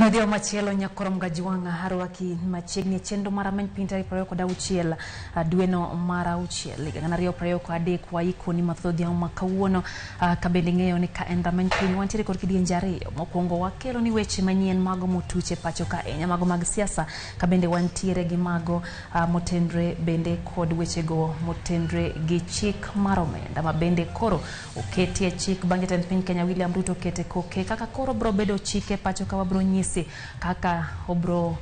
Nodhio machielo nyakorom gajuanga harwaki machiegni chendo mara men pinta iprayo koda uchiel dueno mara uchiel gana rio prayo ko adek wa ikoni mathodhia makawuono kabende ng'eyo ni ka enda men piny wantiere kod kidienje ariyo mokwongo wakelo ni weche manyien mago motuche pacho ka mago mag siasa kabende wantiere gi mago motendre bende kod weche go motendre gi chik mar omenda mabende koro oketie chik bange ten piny Kenya William Ruto kete koke kaka koro bro bedo chike pacho ka wabro nyisi kaka obro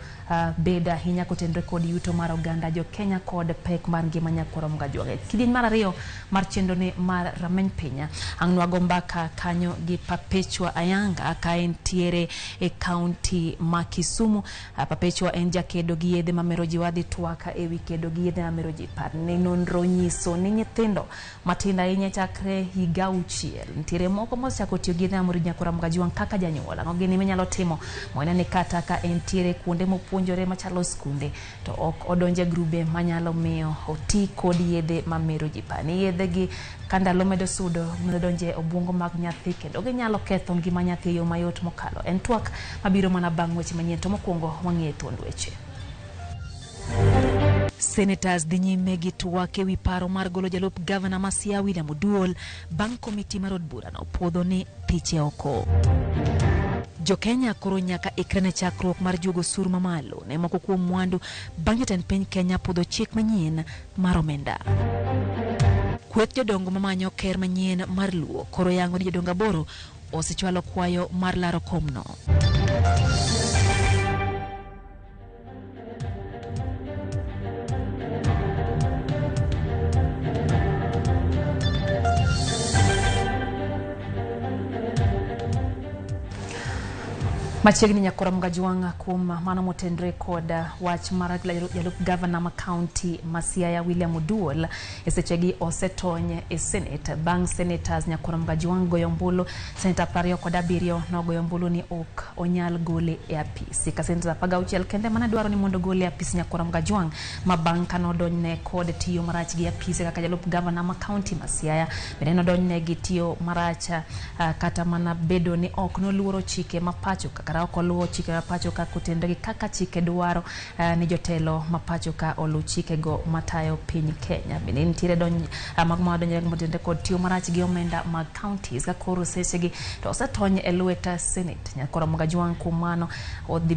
beda hinya kotendre kod yuto mar oganda jo Kenya kod pek mar ngima nyakorom gajuanga kidieny mar ariyo mar chendo ne mar rameny pinya ang'nwa gombaka kanyo gi Perpetua Ayanga ka entiere e county ma Kisumu. Perpetua en jakedo gi yedhe mamero ji wadhi twaka e wi kedo gi yedhe mamero ji par ne nonro nyiso ni nyithindo matinda ahinya chakre higa uchiel ntiere moko mosechako tiyo gi yedhe mamero ji nyakorom gajuanga kaka janyuola no gini minyalo timo moyna ni kata ka entiere kuonde mopuonjore machalo skunde to ok odonje grube manyalo miyo oti kod yedhe mamero ji par ni yedhe gi kandalo medo sudo donje obwongo mag nyathi kendo ginyalo ketho ngima nyathi yo mayot mokalo en twak mabiro mana bang' weche manyien to mokwongo wang'e thuond weche. Senators dhi nyime gi twak ewi paro mar golo jalup gavana ma Siaya William Oduol bang' komiti mar od bura no podho ni thiche oko. Jo Kenya koro nyaka ikrene chakruok mar jugo sur mamalo ne moko kuom mwandu bang' jatend piny Kenya podho chik manyien mar omenda. Kweth jodongo mamanyo ker manyien mar Luo koro yango ni jodongo aboro osechwalo kwayo mar laro komno. Machiegni nyakorom gajuanga kuom mano motendre kod wach mar jalup gavana ma county ma Siaya William Oduol esechegi osetony e Senate bang' senators nyakorom gajuanga goyo ombulu senator 27 no goyo ombulu ni ok onyal gole e apisi ka senator 16 kende mana dwaro ni mondo gole e apisi nyakorom gajuanga ma bang' kanodonyne kod tiyo marach gi apisi kaka jalup gavana ma county ma Siaya bende nodonyne gi tiyo marach kata mana bedo ni ok noluoro chike mapacho kaka ok oluwo chike mapacho ka kotendre gi kaka chike dwaro ni jotelo mapacho ka olu chike go matayo piny Kenya bende nitiere magma donje motendre kod tiyo marach gi omenda mag counties ka koro sesegi to osetony e lweta Senate nyakorom gajuanga kuom mano odhi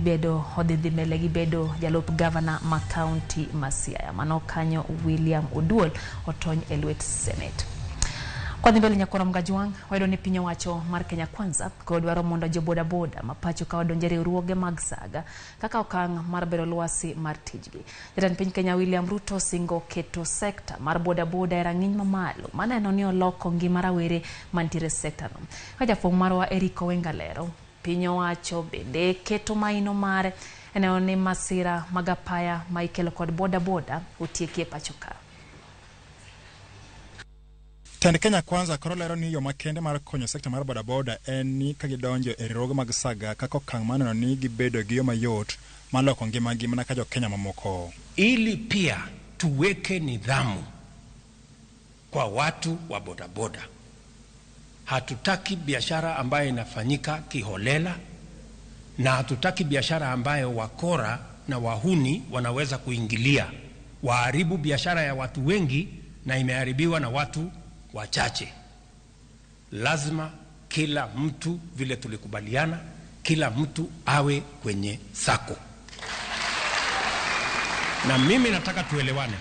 mbele gi bedo jalup gavana ma county ma Siaya mano kanyo William Oduol otony e lwet Senate. Kwa mbele nyakorom gajuanga wayudo ni piny owacho mar Kenya Kwanza kod dwaro mondo jo boda boda mapacho ka odonje riwruoge mag saga kaka okang' mar bero lwasi mar tijgi. Jatend piny Kenya William Ruto singo keto sekta mar boda boda e rang'iny mamalo maneno ni oloko ngima rawere mantiere sekta no. Ka jafwambo marwa Eric Owengalero piny owacho bende keto maino mare eneno ni masira mag apaya ma ikelo kod boda boda otieki e pacho ka. Tend Kenya Kwanza koro lero ni yo makende mar konyo sekta mar boda boda en ni ka gidonjo e riwruoge mag saga kaka okang' maneno ni gibedo gi yo mayot maloko ngimagi mana ka jo Kenya mamoko. Ili pia tuweke nidhamu kwa watu wa boda boda. Hatutaki biashara ambayo inafanyika kiholela na hatutaki biashara ambayo wakora na wahuni wanaweza kuingilia waharibu biashara ya watu wengi na imeharibiwa na watu wachache. Lazima kila mtu vile tulikubaliana, kila mtu awe kwenye sako. Na mimi nataka tuelewane.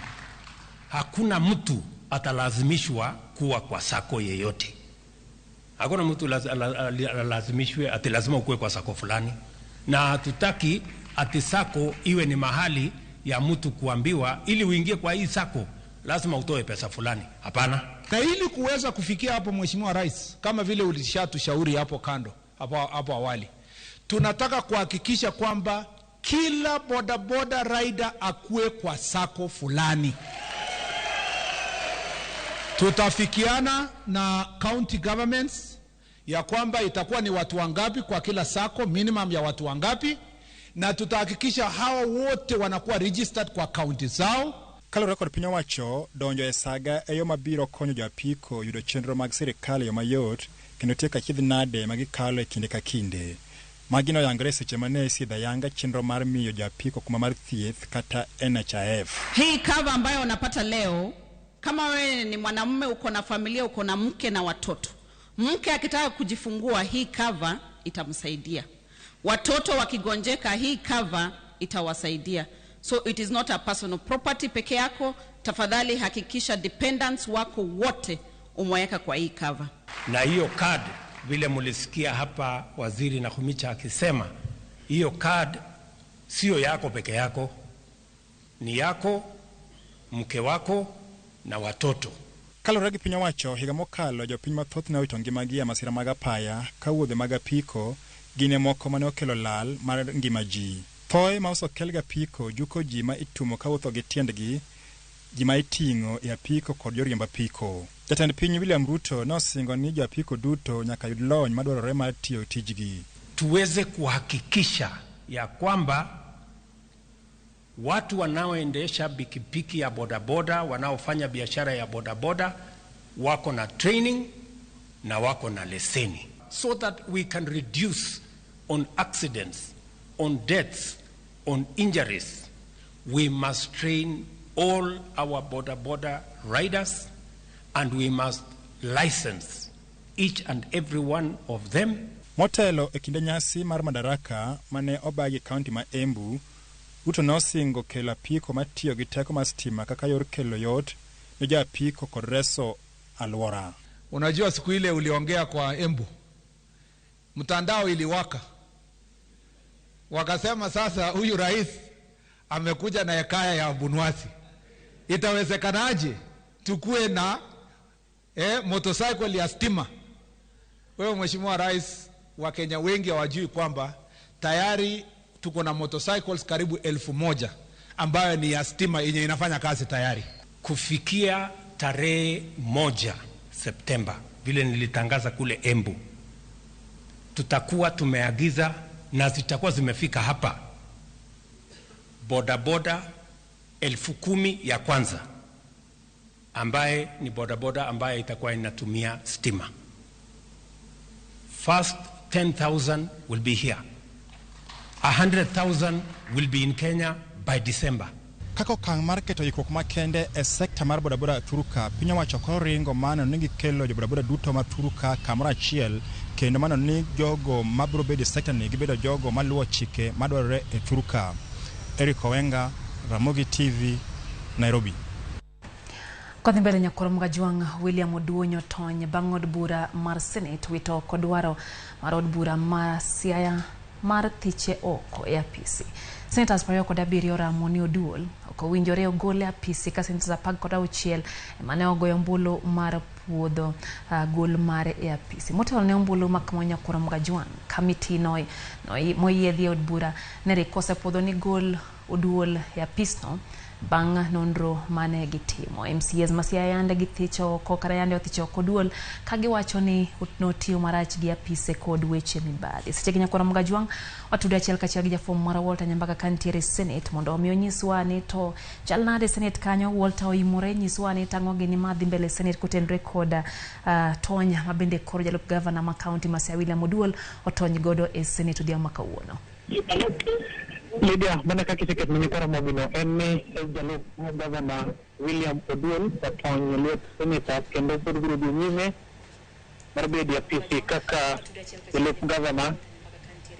Hakuna mtu atalazimishwa kuwa kwa sako yeyote. Hakuna mtu lazimishwe ati lazima ukue kwa sako fulani. Na hatutaki ati sako iwe ni mahali ya mtu kuambiwa ili uingie kwa hii sako lazima utoe pesa fulani. Hapana. Na ili kuweza kufikia hapo Mheshimiwa Rais, kama vile ulishatushauri hapo kando, hapo awali, tunataka kuhakikisha kwamba kila boda rider akue kwa sako fulani. Tutafikiana na county governments ya kwamba itakuwa ni watu wangapi kwa kila sako, minimum ya watu wangapi, na tutahakikisha hawa wote wanakuwa registered kwa county zao. Kalore kod piny owacho donjo e saga e yo mabiro konyo jo apiko yudo chenro mag sirikal yo mayot kendo tieko achiedh nade magikalo e kinde ka kinde. Magino yangre seche mane sidha yanga chenro mar miyo japiko kuma mar thieth kata NHIF. Hii cover ambayo unapata leo, kama wewe ni mwanamume uko na familia, uko na mke na watoto, mke akitaka kujifungua hii cover itamsaidia. Watoto wakigonjeka hii cover itawasaidia. So it is not a personal property peke yako. Tafadhali hakikisha dependents wako wote umeweka kwa hii cover. Na hiyo card vile mulisikia hapa waziri Nakhumicha akisema, hiyo card sio yako peke yako, ni yako, mke wako na watoto. Kalore gi piny owacho higa mokalo jopiny mathoth ne owito ngimagi e masira mag apaya ka wuodhe mag apiko gine moko mane okelo lal mar ngima ji. Thoe ma osekel gi apiko juko ji ma itumo ka wuotho gi tiendgi, ji ma iting'o e apiko kod joriemb apiko. Jatend piny William Ruto nosingo ni jo apiko duto nyaka yud lony madwarore mar tiyo tijgi. Tuweze kuhakikisha ya kwamba watu wanaoendesha pikipiki ya bodaboda, wanaofanya biashara ya bodaboda wako na training na wako na leseni, so that we can reduce on accidents, on deaths, on injuries. We must train all our bodaboda riders and we must license each and every one of them. Motelo e kinde nyasi mar madaraka mane obagi kaunti ma Embu, Ruto nosingo kelo apiko matiyo gi teko mar stima kaka yor kelo yot ne jo apiko kod reso alwora. Unajua siku ile uliongea kwa Embu, mtandao iliwaka. Wakasema sasa huyu rais amekuja na hekaya ya Bunwasi. Itawezekanaje tukue na motorcycle ya stima? Wewe mheshimiwa rais, wa Kenya wengi hawajui kwamba tayari tuko na motorcycles karibu 1000 ambayo ni ya stima yenye inafanya kazi tayari. Kufikia tarehe 1 Septemba vile nilitangaza kule Embu, tutakuwa tumeagiza na zitakuwa zimefika hapa bodaboda 10,000 ya kwanza, ambaye ni bodaboda ambaye itakuwa inatumia stima. First 10,000 will be here. 100,000 will be in Kenya by December. Kako kang mar keto ikruok makende e sekta mar bodaboda Thuruka, piny owacho koro ringo mano ni gikelo jo bodaboda duto ma Thuruka kamoro achiel, kendo mano ni jogo mabiro bedo e sekta ni gibedo jogo maluwo chike madwarore e Thuruka. Eric Owenga, Ramogi TV, Nairobi. Kodhi mbele nyakoro mgajuang William Oduonyo tony bang' od bura mar Senate wito kodwaro mar od bura mar Siaya mar thiche oko e apisi. Senators 27 Ramoni Oduol okowinjore ogole apisi ka senators 16 mane ogoyo ombulu mar puodho gol mare e apisi. Motelo ne ombulu makmo nyakoro mgajuang kamiti moyiedhi od bura ne rikose puodho ni gol Oduol e apisno bang' nonro mane gitimo. MCAs Masiaya yande githicho oko kara yande othicho oko Oduol kagiwacho ni notiyo marach gi apise kod weche mibadhi. Seche gi nyakoro mgajuang watudo achiel kachiel gi jafom mar Walter Nyambaka kantiere Senate mondo omiyo nyiswa ni to chal nade Senate kanyo. Walter oimore nyiswa ni tang'o gini madhi mbele Senate kutenre kod tonya mabende koro jalup governor ma county Masiaya William Oduol otony godo e Senate odhiambo makawuono. Lydia, mana kaki tiket manyikoro mogino en ni jalup governor William Oduol otony lwet senators kendo pod biro dhi nyime mar bedo apisi kaka jalup governor.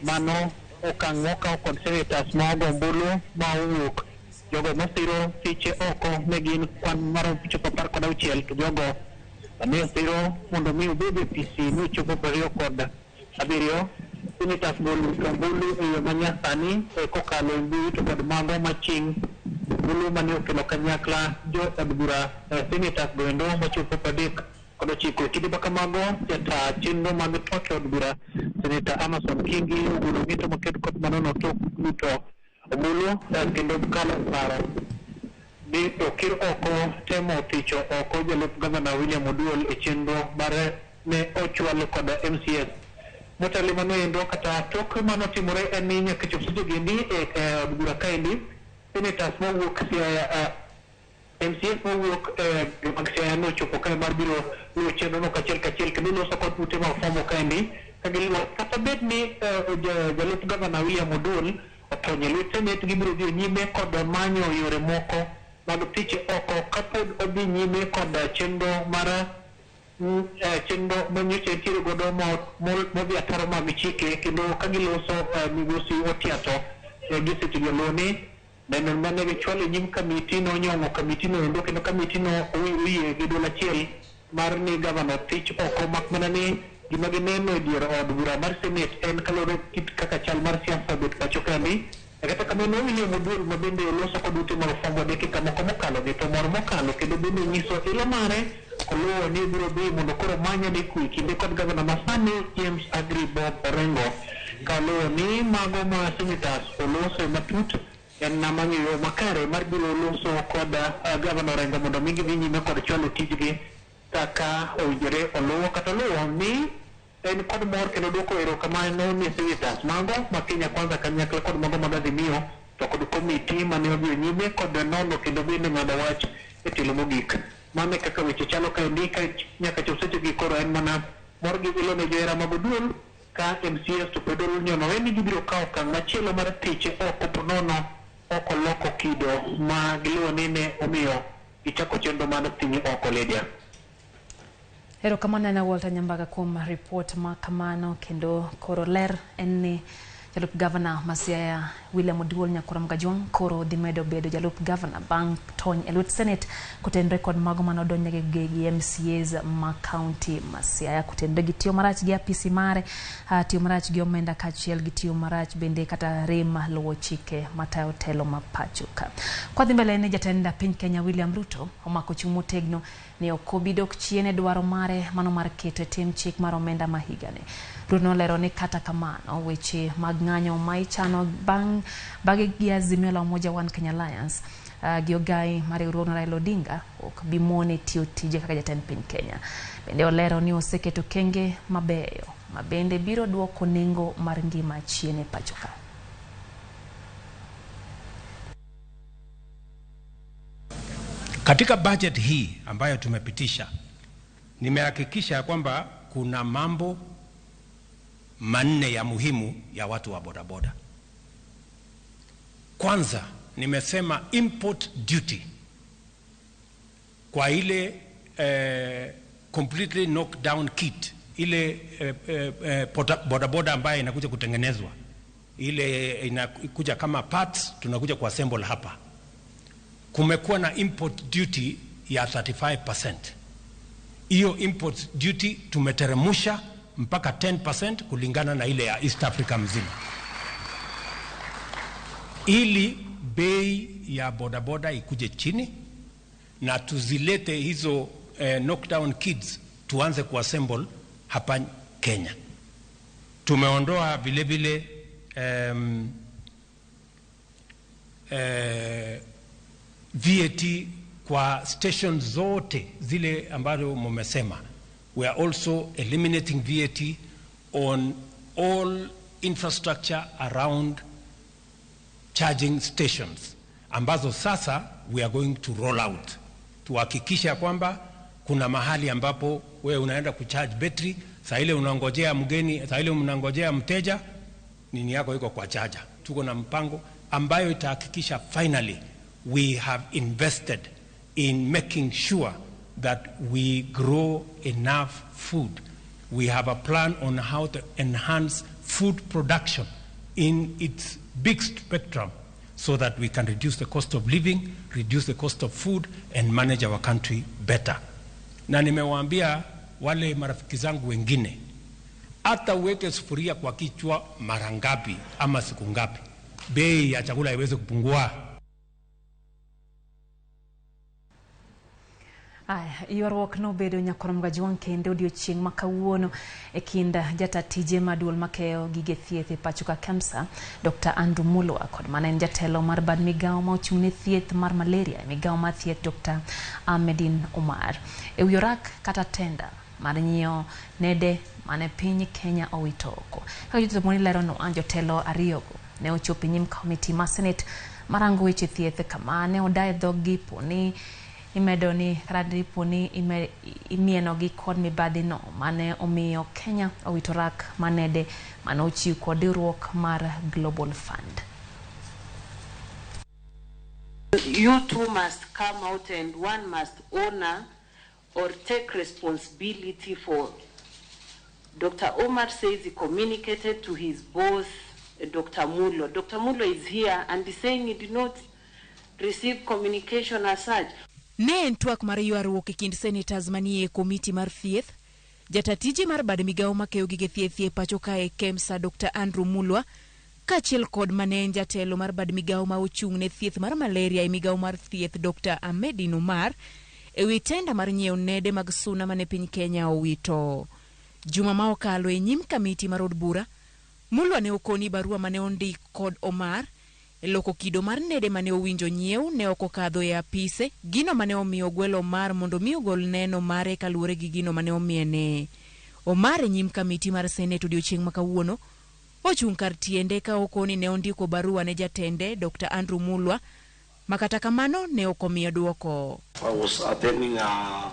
Mano okang' mokaw kod senators ma ogo ombulu ma owuok jogo masiro thiche oko ne gin kwan mar chopo 16 to jogo mane siro mondo mi obed apisi ne chopo 27. Senators golu ombulu e yo manyasani kokalo e mbui to kod mago maching ombulu mane okelo kanyakla jo od bura senators goendo machopo 39. Kidi baka mago jata chenro mag twak od bura Senator Amason Kingi ogolo ng'eto moket kod manono tok duto ombulu kendo kalo paro ni okir oko temo thicho oko jalup governor William Oduol e chenro mare ne ochwal kod MCS. Motelo manoendo kata tok manotimore en ni nyaka chop seche gendi e od bura kaendi senators mowuok Siaya MCS mowuok mag Siaya nochopo kae mar biro luwo chenro no kachiel kendo loso kod ute ma ofomo kaendi kagilwa kata bed ni jalup gavana William Odul otonye lwet Senate gibiro dhi nyime kod manyo yore moko mag tich oko kapod odhi nyime kod chenro mar chenro manyiso tiyo godo modhi ataro mag chike kendo kagiloso migosi otiato gi seche joloni neno mane gichwalo nyim kamiti no nyongo kamiti no endo kendo kamiti no owiye gi dola achiel mar ni gavana tich oko mak mana ni gima gineno e dier od bura mar Senate en kalore kit kaka chal mar siasa bet pacho kani kata kamano William Odul mabende oloso kod ute mar fwambo dakika moko mokalo gi to moro mokalo kendo bende nyiso ilo mare koluwo ni biro dhi mondo koro manya ni kwe kinde kod gavana masani James Agri Bob Orengo kaluwo ni mago ma senators oloso matut en namanyo yo makare mar biro loso kod gavana Orengo mondo mingi dhi nyime kod chwalo tijgi kaka owinjore oluwo kata luwo ni en kod mor kendo dwoko erokamano ne senators mago ma Kenya Kwanza kanyakla kod mago mag Azimio to kod komiti mane odhi nyime kod nono kendo bende ng'ado wach e telo mogik. Mane kaka weche chalo kaendi ka nyaka chop sechegi koro en mana mor gi ilo ne johera mag Odul ka MCS to pedol nyono ni gibiro kawo okang' machielo mar tich oko to nono oko loko kido ma giluwo ni ne omiyo gichako chenro mar thinyo oko Lydia. Erokamano na Walter Nyambaga kuom report ma kamano kendo koro ler en ni jalup gavana Masiaya William Odul Nyakuram Gajwang koro dhi medo bedo jalup gavana bang' tony e lwet Senate kutenre kod mago manodonje gi MCAs ma county Masiaya kutenre gi tiyo marach gi apisi mare tiyo marach gi omenda kachiel gi tiyo marach bende kata rem luwo chike matayo telo ma pachuka. Kwa dhi mbele ne jatenda piny Kenya William Ruto omako chung' motegno ni okobi dok chien e dwaro mare mano mar keto tim chik mar omenda ma higani. Ruto lero ni kata kamano weche mag ng'anyo ma ichano bang' gi Azimio la Umoja One Kenya Alliance gi ogai mar riwruogno Raila Odinga ok bi mone tiyo tije kaka jatend piny Kenya. Bende olero ni oseketo kenge mabeyo ma bende biro duoko nengo mar ngima chien e pachoka. Katika budget hii ambayo tumepitisha, nimehakikisha kwamba kuna mambo manne ya muhimu ya watu wa bodaboda. Kwanza, nimesema import duty kwa ile completely knock down kit, ile bodaboda ambayo inakuja kutengenezwa, ile inakuja kama parts, tunakuja kuassemble hapa. Kumekuwa na import duty ya 35%. Hiyo import duty tumeteremusha mpaka 10% kulingana na ile ya East Africa mzima, ili bei ya bodaboda ikuje chini na tuzilete hizo knockdown kids tuanze kuassemble hapa Kenya. Tumeondoa vile vile VAT kwa stations zote zile ambazo mmesema. We are also eliminating VAT on all infrastructure around charging stations ambazo sasa we are going to roll out. Tuhakikisha kwamba kuna mahali ambapo wewe unaenda kucharge battery, saa ile unangojea mgeni, saa ile unangojea mteja, nini yako iko kwa charger. Tuko na mpango ambayo itahakikisha finally we have invested in making sure that we grow enough food. We have a plan on how to enhance food production in its big spectrum so that we can reduce the cost of living, reduce the cost of food, and manage our country better. Na nimewaambia wale marafiki zangu wengine, hata uweke sufuria kwa kichwa mara ngapi ama siku ngapi, bei ya chakula iweze kupungua. Ywarruok nobedo Nyakuram Gajwang kendo odiochieng' ma kawuono e kind jata tije maduol makeo gige thieth e pachoka KEMSA Dr. Andrew Mulwa kod mana en jatelo mar bad migawo ma ochung'ne thieth mar malaria e migawo mar thieth Dr. Ahmedin Omar e wi orak kata tenda mar nyiewo nede mane piny Kenya owito oko. Kaka jotomoni lero no jotelo ariyogo ne ochopo nyim komiti mar Senate marango weche thieth kama ne odaye dhog gipo ni Imedo ni kradipo ni imieno gi kod mibadhi no mane omiyo Kenya owito rak manede mane ochiw kod riwruok mar Global Fund. You too must come out and one must honor or take responsibility for. Dr. Omar says he communicated to his boss, Dr. Mullo. Dr. Mullo is here and he's saying he did not receive communication as such. Ne en twak mar ywaruok e kind senators manie komiti mar thieth. Jatatiji mar bad migao makeyo gige thieth e pacho kae KEMSA Dr. Andrew Mulwa kaachiel kod mane jatelo mar bad migao ma ochung' ne thieth mar malaria e migao mar thieth Dr. Ahmedin Omar ewi tenda mar nyiew nede mag suna mane piny Kenya owito. Juma ma okalo e nyim kamiti mar od bura, Mulwa ne okoni barua mane ondik kod Omar e loko kido mar nede mane owinjo nyiew ne okokadho e apise, gino mane omiyo gwelo Omar mondo mi ogol neno mare kaluwore gi gino mane omiene. Omar e nyim kamiti mar Senate odiochieng' ma kawuono ochung' kar tiende ka okoni ne ondiko barua ne jatende Dr. Andrew Mulwa, makata kamano ne okomiyo duoko. I was attending a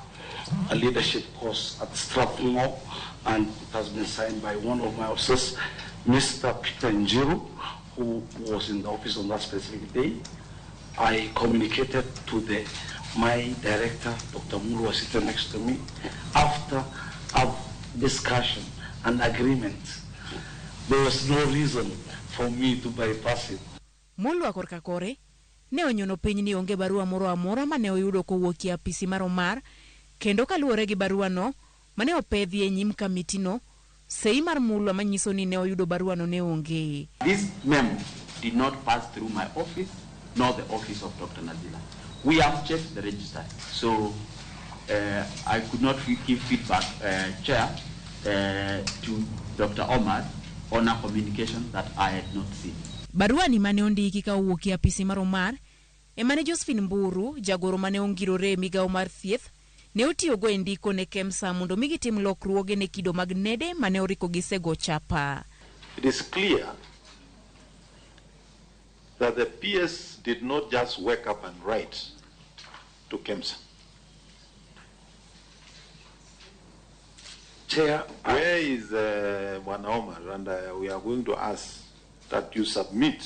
leadership course at Strathmore, and it has been signed by one of my officers, Mr. Peter Njiru, who was in the office on that specific day. I communicated to my director, Dr. Mulwa, sitting next to me. After a discussion and agreement, there was no reason for me to bypass it. Mulwa korka kore ne onyono piny ni onge barua moro amora mane oyudo kowuok e apisi mar Omar, kendo kaluwore gi barua no mane opedhi e nyim kamiti no, sei mar Mulwa manyiso ni ne oyudo barua no ne onge. This memo did not pass through my office nor the office of Dr. Nazila. We have checked the register, so I could not give feedback, Chair, to Dr. Omar on a communication that I had not seen. Barua ni mane ondiki ka owuok e apisi mar Omar e mane Josephine Mburu, jagoro mane ongirore migao mar thieth, ne otiyogo e ndiko ne KEMSA mondo mi gitim lokruoge ne kido mag nede mane oriko gisego chapa. It is clear that the PS did not just wake up and write to KEMSA. Chair, where is Bwana Omar? And we are going to ask that you submit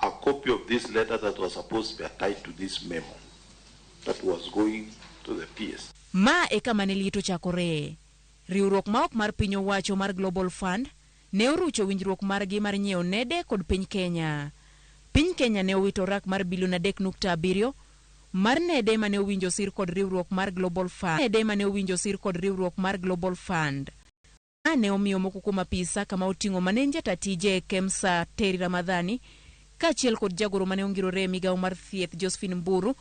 a copy of this letter that was supposed to be attached to this memo that was going to the PS. Ma eka manelito chakore. Riwruok ma ok mar piny owacho mar Global Fund ne orucho winjruok margi mar nyiew nede kod piny Kenya. Piny Kenya ne owito rak mar bilion 3.7 mar nede mane owinjo sir kod riwruok mar Global Fund. Nede mane owinjo sir kod riwruok mar Global Fund. Ne omiyo moko kuom apisa kama oting'o mane jatatije KEMSA Terry Ramadhani kaachiel kod jagoro mane ongirore migao mar thieth Josephine Mburu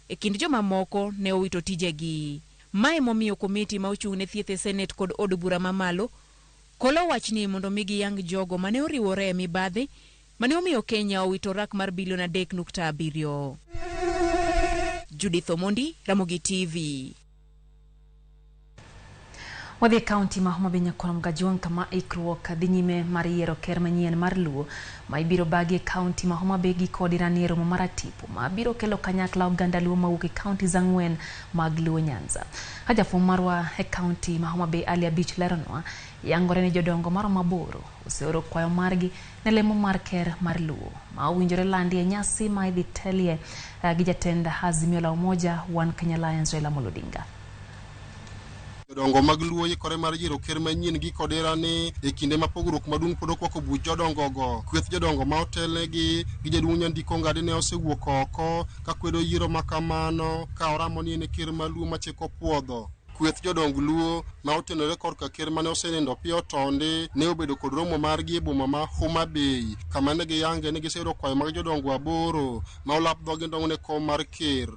e kind joma moko ne owito tijegi. Mae momiyo komiti ma ochung' ne thieth e Senate kod od bura mamalo kolo wachni mondo migi yang jogo mane oriwore e mibadhi mane omiyo Kenya owito rak mar bilion 3.7. Judith Omondi, Ramogi TV. Wadhi kaunti ma Homa Bay nyakoram gajuang kama ikruok dhi nyime mar yiero ker manyien mar Luo ma ibiro bagi kaunti ma Homa Bay gi kod ranero mar atipo ma biro kelo kanyakla oganda Luo mawuok e kaunti zang'wen mag Luo Nyanza. Hajafum marwa e kaunti ma Homa Bay Ali Abich leronwa yangore ne jodongo mar maboro oseoro kwayo margi ne lemo mar ker mar Luo ma owinjore landi e nyasi ma idhi telie gi jatend Azimio la Umoja One Kenya Alliance Raila Odinga. Jodongo mag Luo yikore mar yiero ker manyien gi kodera ni e kinde ma pogruok maduong' pod okwako buch jodongo go. Kweth jodongo ma otelnegi gi jaduong' Nyandiko Ngade ne osewuok oko ka kwedo yiero makamano ka oramo ni en ker ma Luo machiko puodho. Kweth jodong Luo ma otenore korka ker mane osenindo piyo tonde ne obedo kod romo margi e boma ma Homa Bay kama ne giyange ni giseyudo kwayo mag jodongo 8 ma olap dhogi ndong' ne kom mar ker.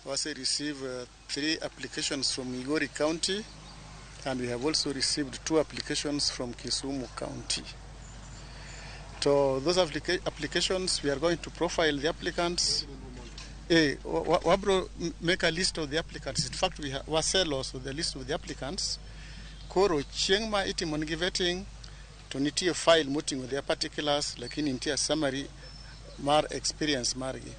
We received 3 applications from Migori County, and we have also received 2 applications from Kisumu County. So those applications, we are going to profile the applicants. Wabro make a list of the applicants. In fact, we sell also the list of the applicants. Koro chiengma itimongi vetting to nitie file muting with their particulars, like in intia summary mar experience margi.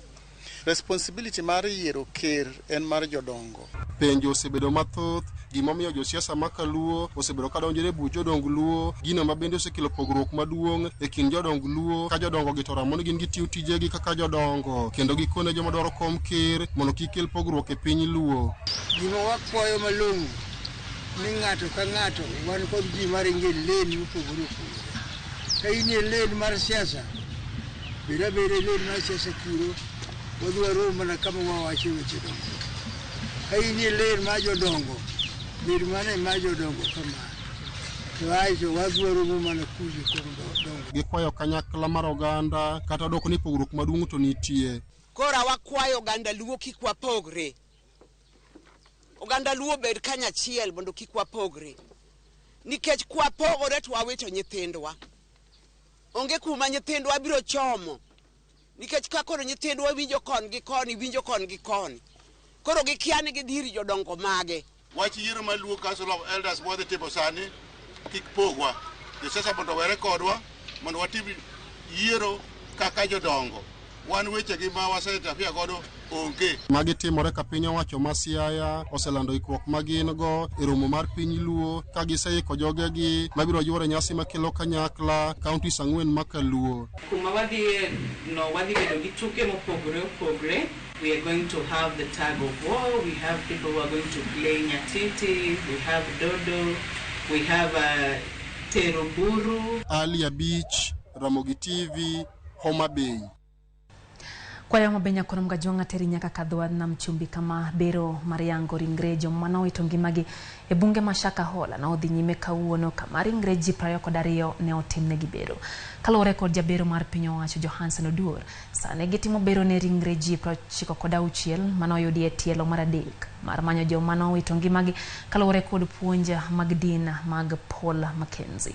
responsibility mar yiero ker en mar jodongo. Penjo osebedo mathoth gimomiyo josiasa makaluo osebedo kadonjore buch jodong luo gino mabende osekelo pogruok maduong' e kind jodong luo ka jodongo gi to ramon gin gitiyo tijegi kaka jodongo kendo gikone joma dwaro kom ker mondo kik kel pogruok e piny luo. Gima wakwayo malong'o ni ng'ato ka ng'ato wan kod ji maringe leni mopogore opogore. Ka in e len mar siasa, beda len mar siasa kuro, wadwaro mana kama wawache weche dongo. Ka in e len mar jodongo, bed mana mar jodongo kama. To aito wadwaro mana kuzi kuom dongo. Gikwayo kanyakla mar oganda kata doko ni pogruok maduong' to nitie. Kora wakwayo oganda luo kik wapogre. Oganda luo bed kanyachiel mondo kik wapogre. Nikech kwapogore to wawito nyithindwa. Onge kuma nyithindwa biro chomo. Nikech ka koro nyithindwa winjo kon gi koni, winjo kon gi koni. Koro gikia ni gidhiri jodongo mage. Wach yiero maluo Council of Elders modhi timo sani kik pogwa. Josiasa mondo were kodwa mondo watim yiero kaka jodongo. Wan weche gi ma wasetafia godo onge. Magi timore ka piny owacho ma Siaya oselando ikruok magin go e romo mar piny luo ka giseiko jogegi mabiro yuore nyasi makelo kanyakla counties 4 makaluo. Kuma wadhi no wadhi bedo gi tuke mopogore opogore. We are going to have the tag of war. We have people who are going to play nyatiti. We have dodo. We have teroburu. Alia Beach, Ramogi TV, Homa Bay. Kwa ya mabenya kono mgajonga teri nyaka kadhwa na mchumbi kama bero mariango ringrejo mwana itongimagi e bunge mashaka hola na odhi nyime kawuono kama ringreji prayo kodario ne otimne gi bero. Kalo rekod ya bero mar piny owacho Johansen Oduor sane gitimo bero ne ringreji prochiko koda uchiel mano yudi e tielo mar adek mar manyo jo mano itongimagi kalo rekod puonja mag dina mag Paul Mackenzie.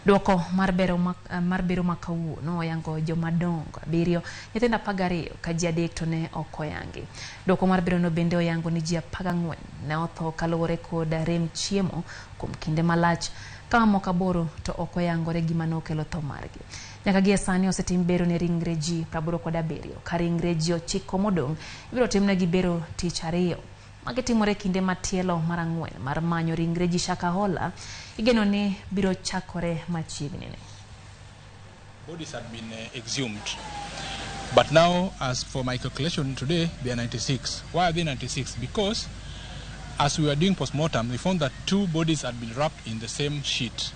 Dwoko mar bero makawuono yango jomadongo abirio nyithinda 12 ka ji adek to ne okoyangi. Dwoko mar bero no bende oyango ni ji 14 ne otho kaluwore kod rem chiemo kuom kinde malach kama mokaboro to okoyangore gima nokelo tho margi. Nyaka gie sani osetim bero ne ringreji 87 ka ringreji 9 modong' ibiro timnegi bero tich ariyo magitimore kinde matielo mar 4 mar manyo ringreji Shakahola igeno ni biro chakore machiegni. Bodies had been exhumed, but now as for my calculation today they are 96. Why are they 96? Because as we were doing postmortem we found that 2 bodies had been wrapped in the same sheet,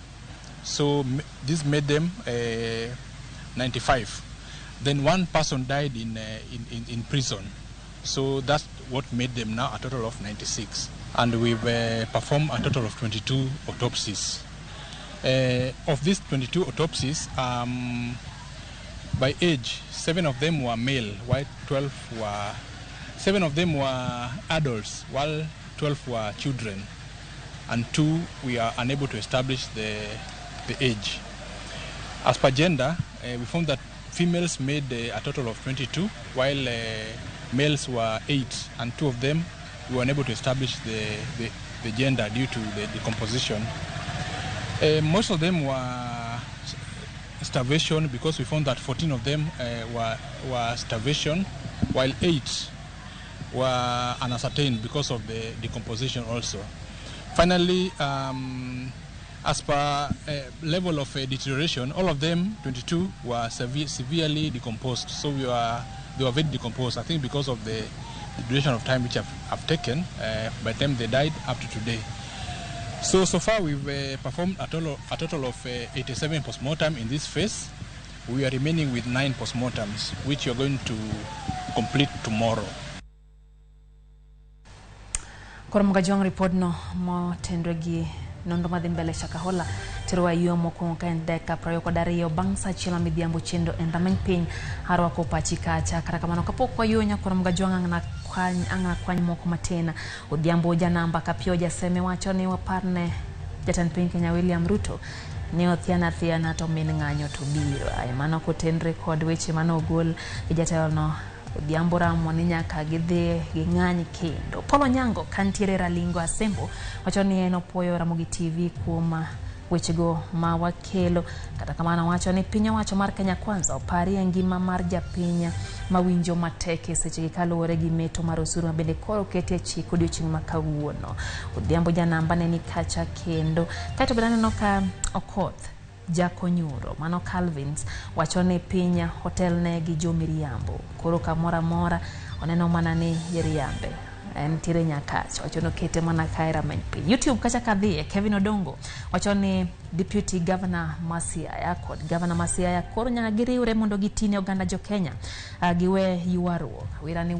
so this made them 95. Then 1 person died in prison, so that's what made them now a total of 96. And we've performed a total of 22 autopsies. Of these 22 autopsies, by age, 7 of them were male, while 7 of them were adults, while 12 were children, and 2 we are unable to establish the age. As per gender, we found that females made a total of 22, while males were 8, and 2 of them we were unable to establish the gender due to the decomposition. Most of them were starvation, because we found that 14 of them were starvation, while 8 were unascertained because of the decomposition also. Finally, as per level of deterioration, all of them, 22, were severely decomposed. So they were very decomposed, I think because of the duration of time which have taken by the time they died up to today. So far we've performed a total of 87 postmortem in this phase. We are remaining with 9 postmortems, which we are going to complete tomorrow. Koromga jong report no mo tendregi nondo madhi mbele Shakahola tirwa yo moko ka ndeka prayo ko dario bangsa chila midhiambo chendo endamany piny harwa ko pachika cha kara kamano kapok kwa yo nya koromga jong anga kwany moko matena odhiambo janamba kapio jaseme wacho ni waparne jatan piny Kenya William Ruto ne othiana to min ng'anyo to biro ay mano ko tendre kod weche mano gol jatelo no odhiambo ramo ni nyaka gidhi ging'any kendo. Polo Nyango kantiere Ralingo Asembo wacho ni eno poyo Ramogi TV kuom wechego ma wakelo. Kata kamano wacho ni piny owacho mar Kenya Kwanza opari ngima mar japiny mawinjo matek seche kaluwore gi meto mar osuru bende koro kete chik odiochieng' ma kawuono. Odhiambo janamba ne ni kacha kendo kaito bende aneno ka Okoth Jakonyuro mano Calvins wacho ni piny hotel ne gi jomiriambo koro kamora mora oneno mana ni yeriambe en tire nyakach wacho no kete mana kaira menpi. YouTube kacha kadhie Kevin Odongo wacho ni Deputy Governor Masiaya kod Governor Masiaya koro nyaka giriwre mondo gitine oganda jo Kenya giwe yuaruok wira ni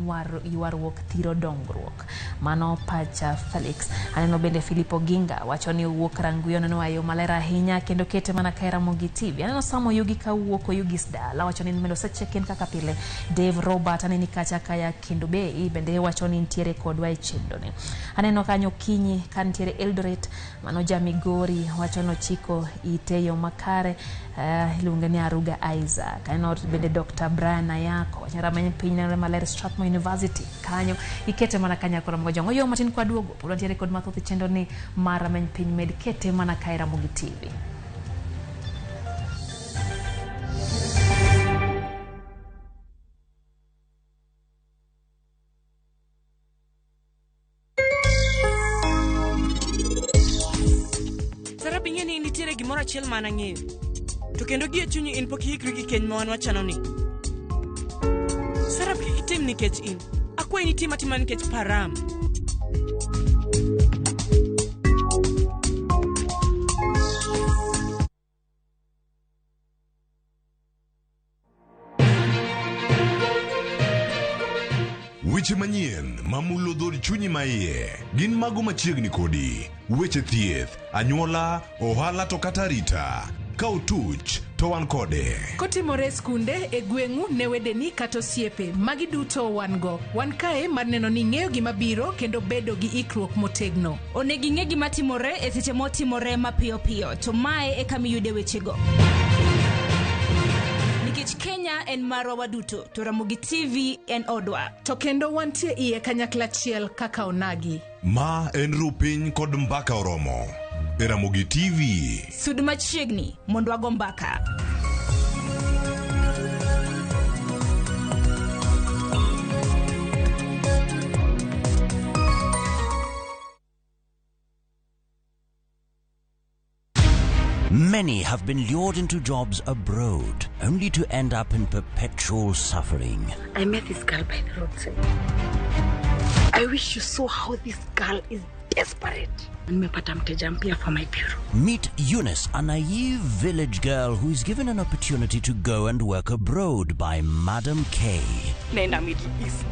yuaruok thiro dongruok mano pacha Felix. Aneno bende Filipo Ginga wacho ni wuok ranguyo no ayo malera hinya kendo kete mana kaira Ramogi TV. Aneno Samo Yugi ka wuok Yugis dala wacho ni melo seche ken kaka pile. Dave Robert aneni kacha kaya kendo be bende wacho ni ntiere kodwa e chendone. Aneno kanyo kinyi kan tiere Eldoret mano Jamigori wacho no chiko iteyo makare ilunga ni Aruga Isaac. Aneno bende Dr. Brian Ayako nyara menye pinyere maler Strathmore University kanyo ikete mana kanya kora mgojongo yo matin kwa duogo pulo tiere kod mathoth chendo ni mara menye piny med kete mana kaira Ramogi TV. Ingeni nitiere gimoro achiel mana ng'eyo to kendo gie chunyi in pok ihikri gi keny ma wan wachano ni. Sarap kik itim nikech in, akwayi ni tim atima nikech param. Weche manyien mamulo dhod chunyi maiye gin mago machiegni kodi. Weche thieth, anyuola, ohala to kata rita. Ka otuch to wan kode. Kotimore skunde e gweng'u ne wedeni kata osiepe magi duto wan go. Wan kae mar neno ni ng'eyo gima biro kendo bedo gi ikruok motegno. Onegi ng'e gima timore e seche motimore mapiyo piyo to mae e kama iyude wechego. Nikech Kenya en marwa waduto to Ramogi TV en odwa. To kendo wantie iye kanyakla achiel kaka onagi. Ma en rupiny kod mbaka oromo. E Ramogi TV. Sud machiegni mondo wago mbaka. Many have been lured into jobs abroad, only to end up in perpetual suffering. I met this girl by the roadside. I wish you saw how this girl is desperate. Nimepata mteja mpya for my bureau. Meet Eunice, a naive village girl who is given an opportunity to go and work abroad by Madam K. Nenda Middle East.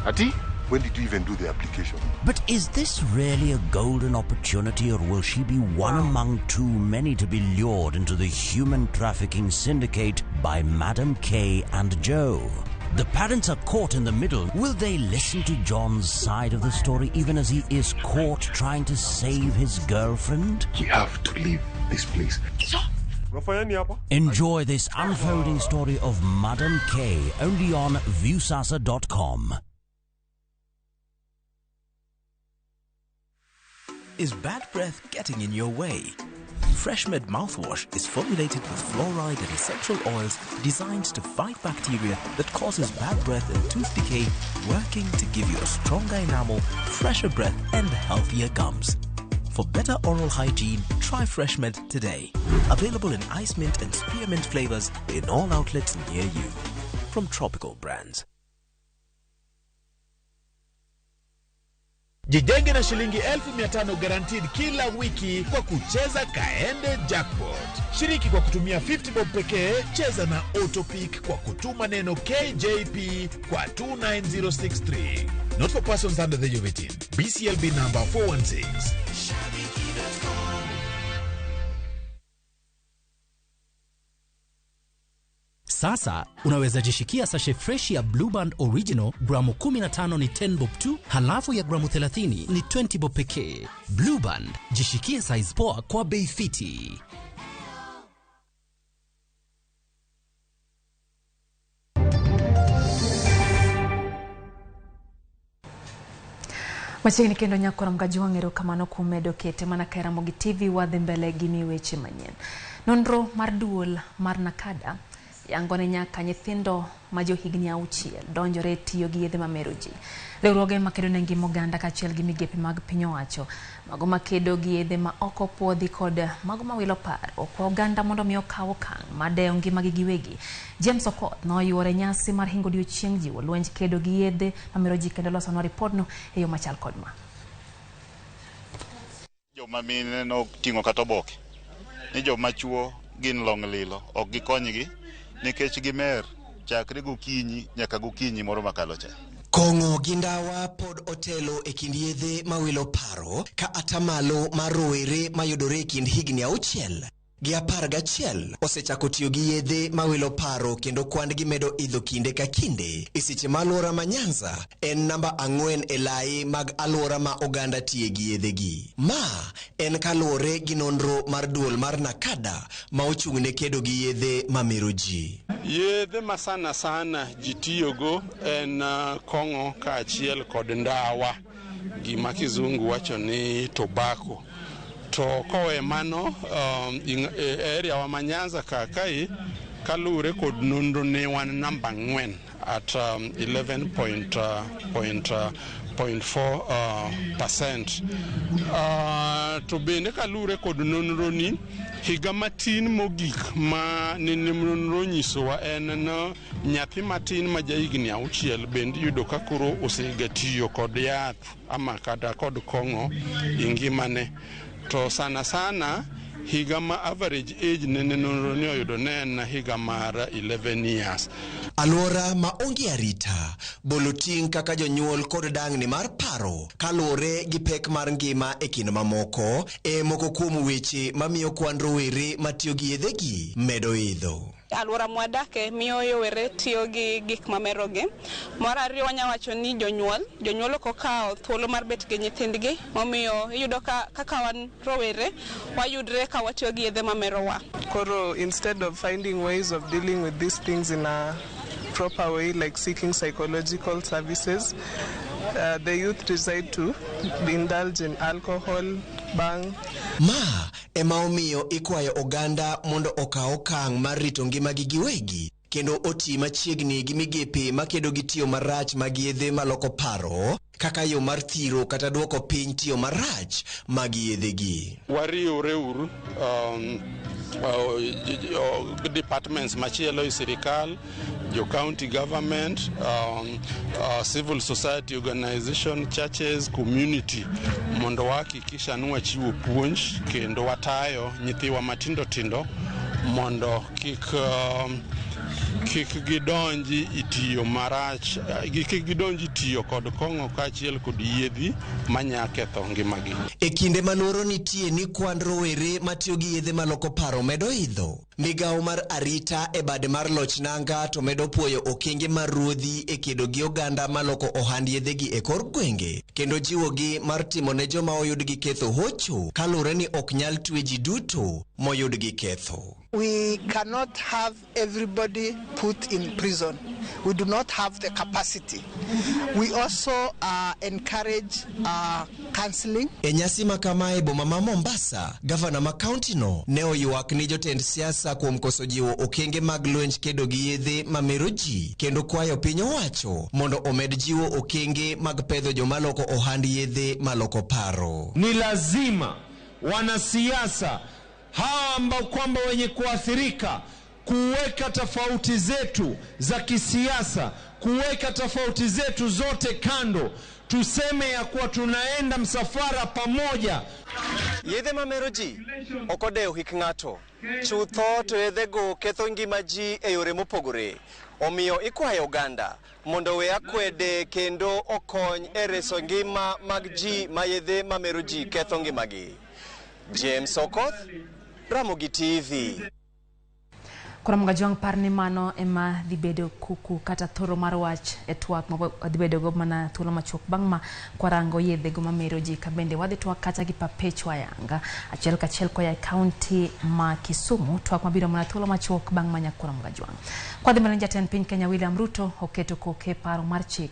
Ati? When did you even do the application? But is this really a golden opportunity, or will she be one among too many to be lured into the human trafficking syndicate by Madam K and Joe? The parents are caught in the middle. Will they listen to John's side of the story even as he is caught trying to save his girlfriend? We have to leave this place. Enjoy this unfolding story of Madam K only on viewsasa.com. Is bad breath getting in your way? FreshMed mouthwash is formulated with fluoride and essential oils designed to fight bacteria that causes bad breath and tooth decay, working to give you a stronger enamel, fresher breath and healthier gums. For better oral hygiene, try FreshMed today. Available in ice mint and spearmint flavors in all outlets near you. From Tropical Brands. Jijenge na shilingi 1,500 guaranteed kila wiki kwa kucheza Kaende Jackpot. Shiriki kwa kutumia 50 bob pekee, cheza na Autopic kwa kutuma neno KJP kwa 29063. Not for persons under the age of 18. BCLB number 416. Sasa unaweza jishikia sachet fresh ya Blue Band Original gramu 15 ni 10 bob tu, halafu ya gramu 30 ni 20 bob pekee. Blue Band, jishikie size poa kwa bei fiti. Machiegni kendo nyakora mga juang'ero kamano kumedo kete mana ka Ramogi TV wadhi mbele gini weche manyien. Nonro mar duol mar nakada yangone nyaka nyithindo ma johigni 6 donjore tiyo gi yedhe mamero ji. Riwruoge makedo ne ngima oganda kaachiel gi migepe mag piny owacho mago makedo gi yedhe ma ok opuodhi kod mago mawilo paro okwa oganda mondo mi okaw okang' madewo ngimagi giwegi. James Okoth noyuore nyasi mar hingo odiechieng' jiwo lwenj kedo gi yedhe mamero ji kendo losonwa ripodno e yo machal kod ma. Joma mine no ting'o kata oboke ni joma chuo gin long lilo ok gikonygi nikech gimer chakre gokinyi nyaka gokinyi moro makalo cha. Kong'o gi ndawa pod otelo e kind yedhe mawilo paro ka atamalo mar rowere mayudore e kind higni 6 gi 11 osechako tiyo gi yedhe mawilo paro kendo kwand gi medo idho kinde ka kinde. E seche ma alwora ma Nyanza en namba 4 e lai mag alwora ma oganda tiye gi yedhe gi. Ma en kaluwore gi nonro mar duol mar nakada ma ochung'ne kedo gi yedhe mamero ji. Yedhe ma sana ji tiyogo en kong'o kaachiel kod ndawa, gima kizungu wacho ni tobacco. To kowe mano area wa Manyanza kakai kalure kod nonro ne wan namba 4 at 11.4%. To bende kalure kod nonro ni higa matin mogik ma nonro nyisowa en na nyathi matin ma jahigni 6 bende yudo ka koro osegatiyo kod yath ama kata kod kong'o ingimane. To sana higa ma average age nene nonro ni oyudo ne en higa mar 11 years. Alwora ma onge arita bolo ting' kaka jonyuol kod dang'ni mar paro kaluwore gi pek mar ngima e kind mamoko e moko kuom weche mamiyo kwan rowere matiyo gi yedhe gi medo idho. Alwora mwadake miyo yowere tiyo gi gik mamerogi. Mar ariyo wanyawacho ni jonyuol kokao thuolo mar bet gi nyithindgi momiyo iyudo kaka wan rowere wayudre ka watiyo gi yedhe mamerowa. Koro instead of finding ways of dealing with these things in a proper way like seeking psychological services, the youth decide to indulge in alcohol, bang. Ma ema omiyo ikwayo oganda mondo okaw okang' mar rito ngimagi giwegi kendo oti machiegni gi migepe makedo gi tiyo marach mag yedhe maloko paro kaka yo mar thiro kata duoko piny tiyo marach mag yedhe gi. Wariwre uru departments machielo e sirikal, jo county government, civil society organization, churches, community mondo wahakikisha ni wachiwo puonj kendo watayo nyithiwa matindo tindo mondo kik gidonji itiyo marach, kik gidonji tiyo kod kong'o kaachiel kod yedhi manya ketho ngimagi. E kinde manoro nitie ni kwan rowere matiyo gi yedhe maloko paro medo idho. Migawo mar arita e bade mar loch nanga to medo puoyo okenge mar ruodhi e kedo gi oganda maloko ohand yedhe gi e kor gwenge kendo jiwo gi mar timo ne joma oyud gi ketho hocho kalure ni ok nyal twe ji duto moyud gi ketho. We cannot have everybody put in prison. We do not have the capacity. We also encourage counseling. E nyasi makama e boma ma Mombasa, gavana ma kaunti no ne oywak ni jotend siasa kuom koso jiwo okenge mag lwenj kedo gi yedhe mamero ji kendo kwayo piny owacho mondo omed jiwo okenge mag pedho joma loko ohand yedhe maloko paro. Ni lazima wanasiasa hawa ambao kwamba wenye kuathirika kuweka tofauti zetu za kisiasa, kuweka tofauti zetu zote kando, tuseme ya kuwa tunaenda msafara pamoja. Yedhe mamero ji okodeo hik ng'ato, chutho to yedhe go ketho ngima ji e yore mopogore. Omiyo ikwayo oganda mondo we akwede kendo okony e reso ngima mag ji ma yedhe mamero ji ketho ngimagi. James Okoth, Ramogi TV. Koram gajwang parni mano ema dibedo kuku kata thoro mar wach e twak dibedo go mana thuolo machuok bang' ma kwarango yedhe go mamero ji kabende wadhi twak kata gi Perpetua Yanga achiel kachiel koya e kaunti ma Kisumu twak mabiro mana thuolo machuok bang' manya koram gajwang. Kwadhi mbele jatend piny Kenya William Ruto oketo koke paro mar chik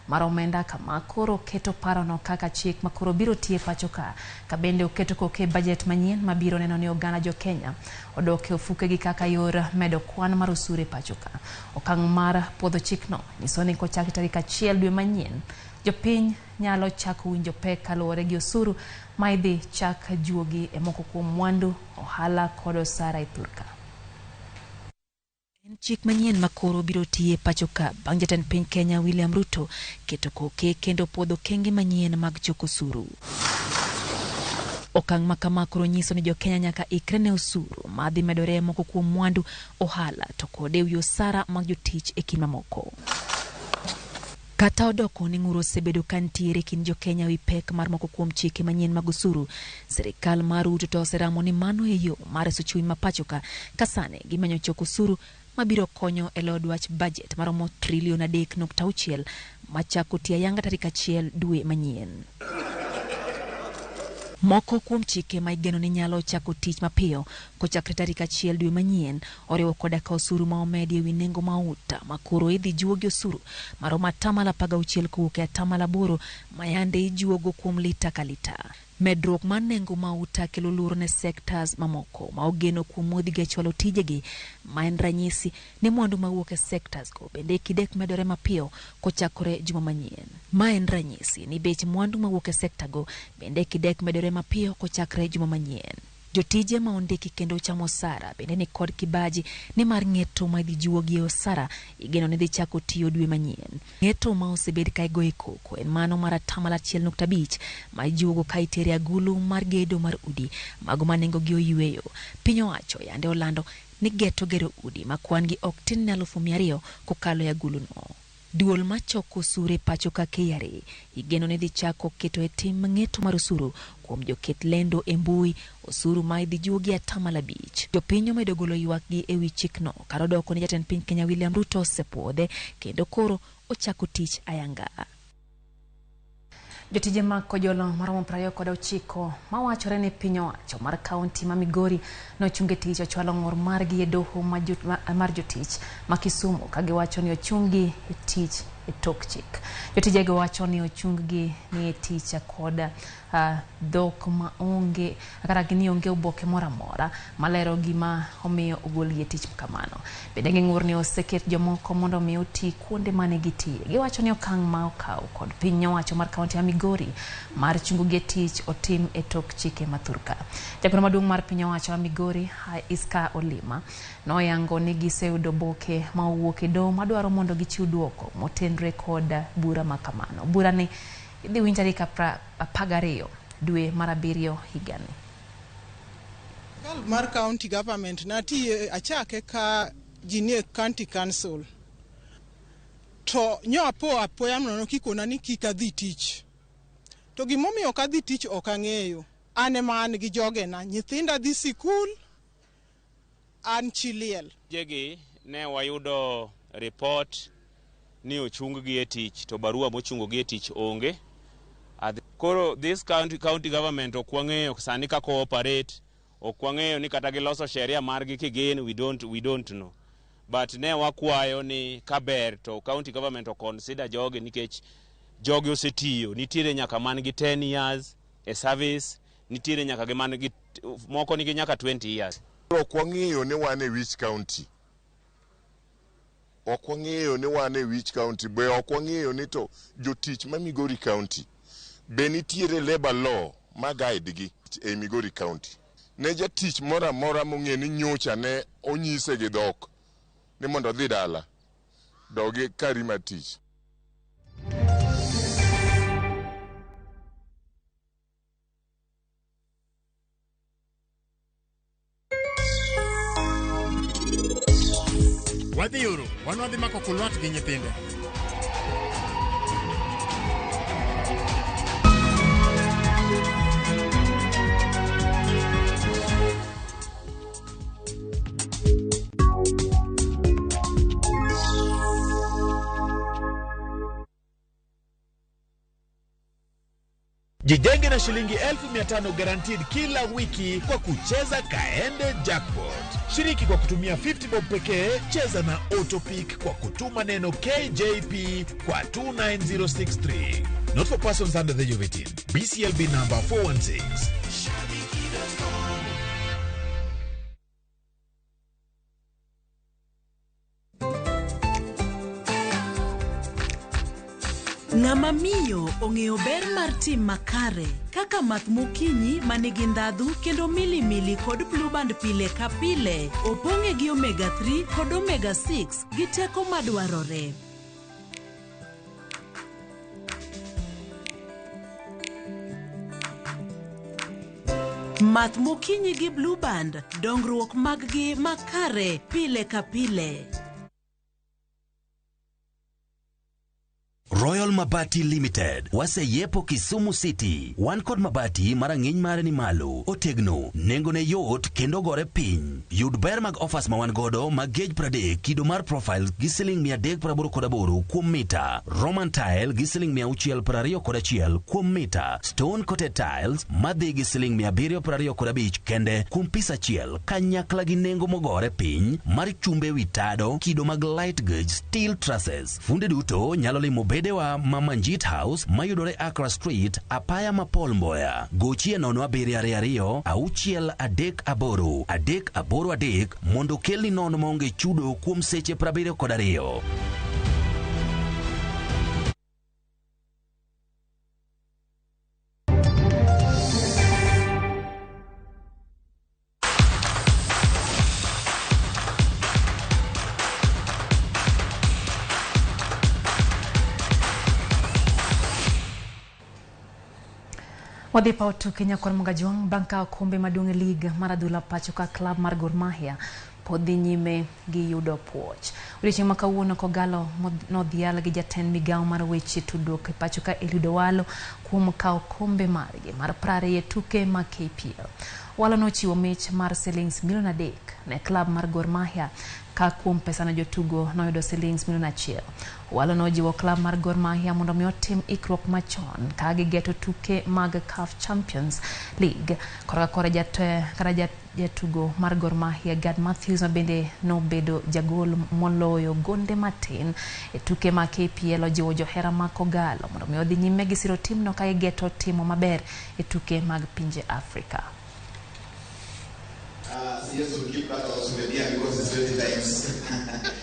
mar omenda kama koro keto paro no kaka chik makoro biro tie pacho ka kabende oketo koke budget manyien mabiro neno ni oganda jo Kenya odoke ofuke gi kaka yor medo kwan mar osuru e pacho ka. Okang' mar puodho chik no nyiso ni kochak tarik 1 dwe manyien jopiny nyalo chako winjo pek kaluwore gi osuru ma idhi chak juogi e moko kuom mwandu ohala kod osara e thurka. Chik manyien makoro biro tie pacho ka bang' jatend piny Kenya William Ruto keto koke kendo puodho kenge manyien mag choko osuru. Okang' makama koro nyiso ni jo Kenya nyaka ikre ne osuru madhi medore moko kuom mwandu ohala to kod ewi osara mag jotich e kind mamoko. Kata odoko ni ng'uro osebedo kantiere kind jo Kenya wi pek mar moko kuom chike manyien mag osuru, sirikal mar Ruto to oseramo ni mano e yo mar reso chuny ma pacho ka kasane gimanyo choko osuru mabiro konyo e loyo dwach budget maromo $3.6 trillion machako tie ayanga tarik 1 dwe manyien. Moko kuom chike ma igeno ni nyalo chako tich mapiyo kochakre tarik 1 dwe manyien oriwo koda ka osuru ma omedi ewi nengo mauta makoro idhi juogi osuru maromo 16% kowuok e 8% mayande ijuogo kuom lita ka lita. Medruok mar nengo mauta kelo luoro ne sectors mamoko ma ogeno kuom modhi ga chwalo tijegi ma en ranyisi ni mwandu mawuok e sectors go bende kidek medore mapiyo kochakore juma manyien. Ma en ranyisi ni bech mwandu mawuok e sector go bende kidek medore mapiyo kochakore juma manyien. Jotije ma ondiki kendo chamo osara bende ni kod kibaji ni mar ng'eto ma idhi juogi e osara igeno ni dhi chako tiyo dwe manyien. Ng'eto ma osebed ka igo e koko en mano mar 1.5% ma ijuogo ka itere agulu mar gedo mar udi mago manengo gi oyueyo. Piny owacho yande olando ni geto gero udi ma kwan gi ok tin ne 200,000 kokalo e agulu no. Duol machoko osuru e pacho ka KRA igeno ni dhi chako keto e tim ng'eto mar osuru kuom joket lendo e mbui osuru ma idhi juogi 5%. Jopiny omedo golo ywak gi e wi chikno kar doko ni jatend piny Kenya William Ruto osepuodhe kendo koro ochako tich ayanga. Jotije mag kojolo maromo 29 mawachore ni piny owacho mar kaunti ma Migori nochunge tich ochwalo ng'ur margi e doho mar jotich ma Kisumu ka giwacho ni ochunggi e tich e tok chik. Jotije go wacho ni ochunggi ni e tich koda dhok ma onge kata gini onge oboke mora mora malero gima omiyo ogolgi e tich kamano. Bende ng'ur ni oseket jomoko mondo mi oti kuonde mane gitie. Giwacho ni okang' ma okaw kod piny owacho mar kaunti ya Migori mar chungo gi tich otim e tok chike mathurka. Jagoro maduong' mar piny owacho wa Migori Iska Olima noyango ni giseyudo oboke ma owuok e doho madwaro mondo gichiw duoko motenre kod bura makamano. Bura ni idhi winj tarik 12 dwe mar 7 higani. Mar county government natie achake ka jinie county council to nyopo apoya nono kikona ni kikadhi tich to gimomiyo kadhi tich ok ang'eyo. Ane man gi jogena nyithinda dhi sikul an chiliel. Jegi ne wayudo report ni ochung gi e tich to barua mochungo gi e tich onge. Koro this county government okwang'eyo sani ka cooperate, okwang'eyo ni kata giloso sheria margi kigen we don't know. But ne wakwayo ni kaber to county government consider jogi nikech jogi osetiyo, nitiere nyaka man gi 10 years e service, nitiere nyaka gi man gi moko nigi nyaka 20 years. Okwang'eyo ni wan e which county. Okwang'eyo ni wan e which county, be okwang'eyo ni to jotich ma Migori county be nitiere labor law ma guide gi e Migori county. Ne jatich mora mora mong'e ni nyocha ne onyise gi dhok ni mondo dhi dala dogi karima tich. Wadhi yoro, wadhi mako kulwat gi nyithinde. Jijenge na shilingi 1500 guaranteed kila wiki kwa kucheza Kaende Jackpot. Shiriki kwa kutumia 50 bob pekee, cheza na Autopic kwa kutuma neno KJP kwa 29063. Not for persons under the age of 18. BCLB number 416. Ng'ama miyo ong'eyo ber mar tim makare kaka math mokinyi manigi ndhadhu kendo milimili kod Blue Band pile ka pile opong'e gi omega 3 kod omega 6 gi teko madwarore. Math mokinyi gi Blue Band, dongruok mag-gi makare pile ka pile. Royal Mabati Limited waseyepo Kisumu City. Wan kod mabati marang'iny mare ni malo, otegno, nengone yot kendo gore piny. Yud ber mag offers ma wan godo mag gauge 30 kido mar profiles gi siling 388 kuom mita. Roman tile gi siling 621 kuom mita. Stone coated tiles madhi gi siling 725 kende kuom pisa achiel, kanyakla gi nengo mogore piny mar chumbe witado kido mag light gauge steel trusses. Funde duto nyalo limo bedewa Mamanjit House mayudore Accra Street, apaya ma Paul Mboya. Gochie nono 722 638 383 mondo kelni nono maonge chudo kuom seche 72. Wadhi pa utu Kenya kwa mgajuang banka kombe madunge liga maradula pacho ka club mar Gor Mahia podhi nyime gi yudo puoch. Odiochieng' makawuono Kogalo nodhial gi jatend migawo mar weche tudruok pacho ka Eliud Owalo kuom kawo kombe margi mar 20 tuke ma KPL. Owalo nochiwo mich mar shillings milion 3 ne club mar Gor Mahia ka kuom pesa na jotugo noyudo shillings milion 1. Owalo nojiwo club mar Gor Mahia mondo mi otim ikruok machon ka gigeto tuke mag CAF Champions League. Kora jatugo mar Gor Mahia Gad Matthews bende nobedo jagol moloyo gonde matin e tuke ma KPL. Ojiwo johera ma Kogalo mondo mi odhi nyime gi siro timno ka gigeto timo maber e tuke mag pinje Afrika. Yes, we'll keep that also idea because it's 20 times.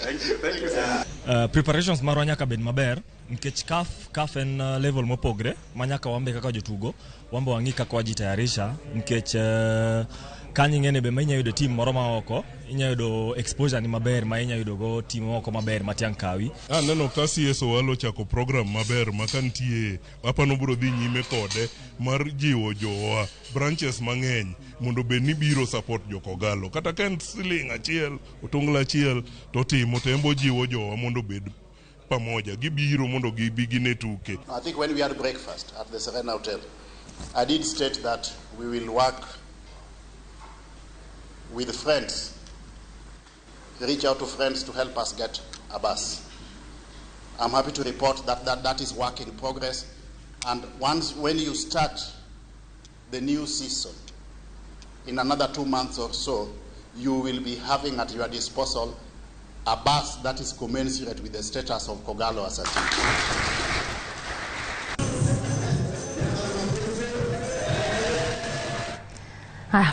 Thank you. Preparations marwa nyaka bed maber nikech CAF en level mopogre manyaka wambe kaka jotugo wambe wangi kaka wajitayarisha nikech kanyi ngene be manya yudo team moro ma oko inya yudo exposure ni maber ma inya yudo go team oko maber matiang kawi. Neno kasi yeso walo chako program maber makantie apa no bro dhi nyime kode mar jiwo jowa branches mang'eny mondo be ni biro support jokogalo kata ken siling achiel otongla achiel to timo tembo jiwo jowa mondo bed pamoja gibiro mondo gibigine tuke. I think when we had breakfast at the Serena Hotel I did state that we will work with friends, reach out to friends to help us get a bus. I'm happy to report that is work in progress, and when you start the new season in another 2 months or so, you will be having at your disposal a bus that is commensurate with the status of Kogalo as a team.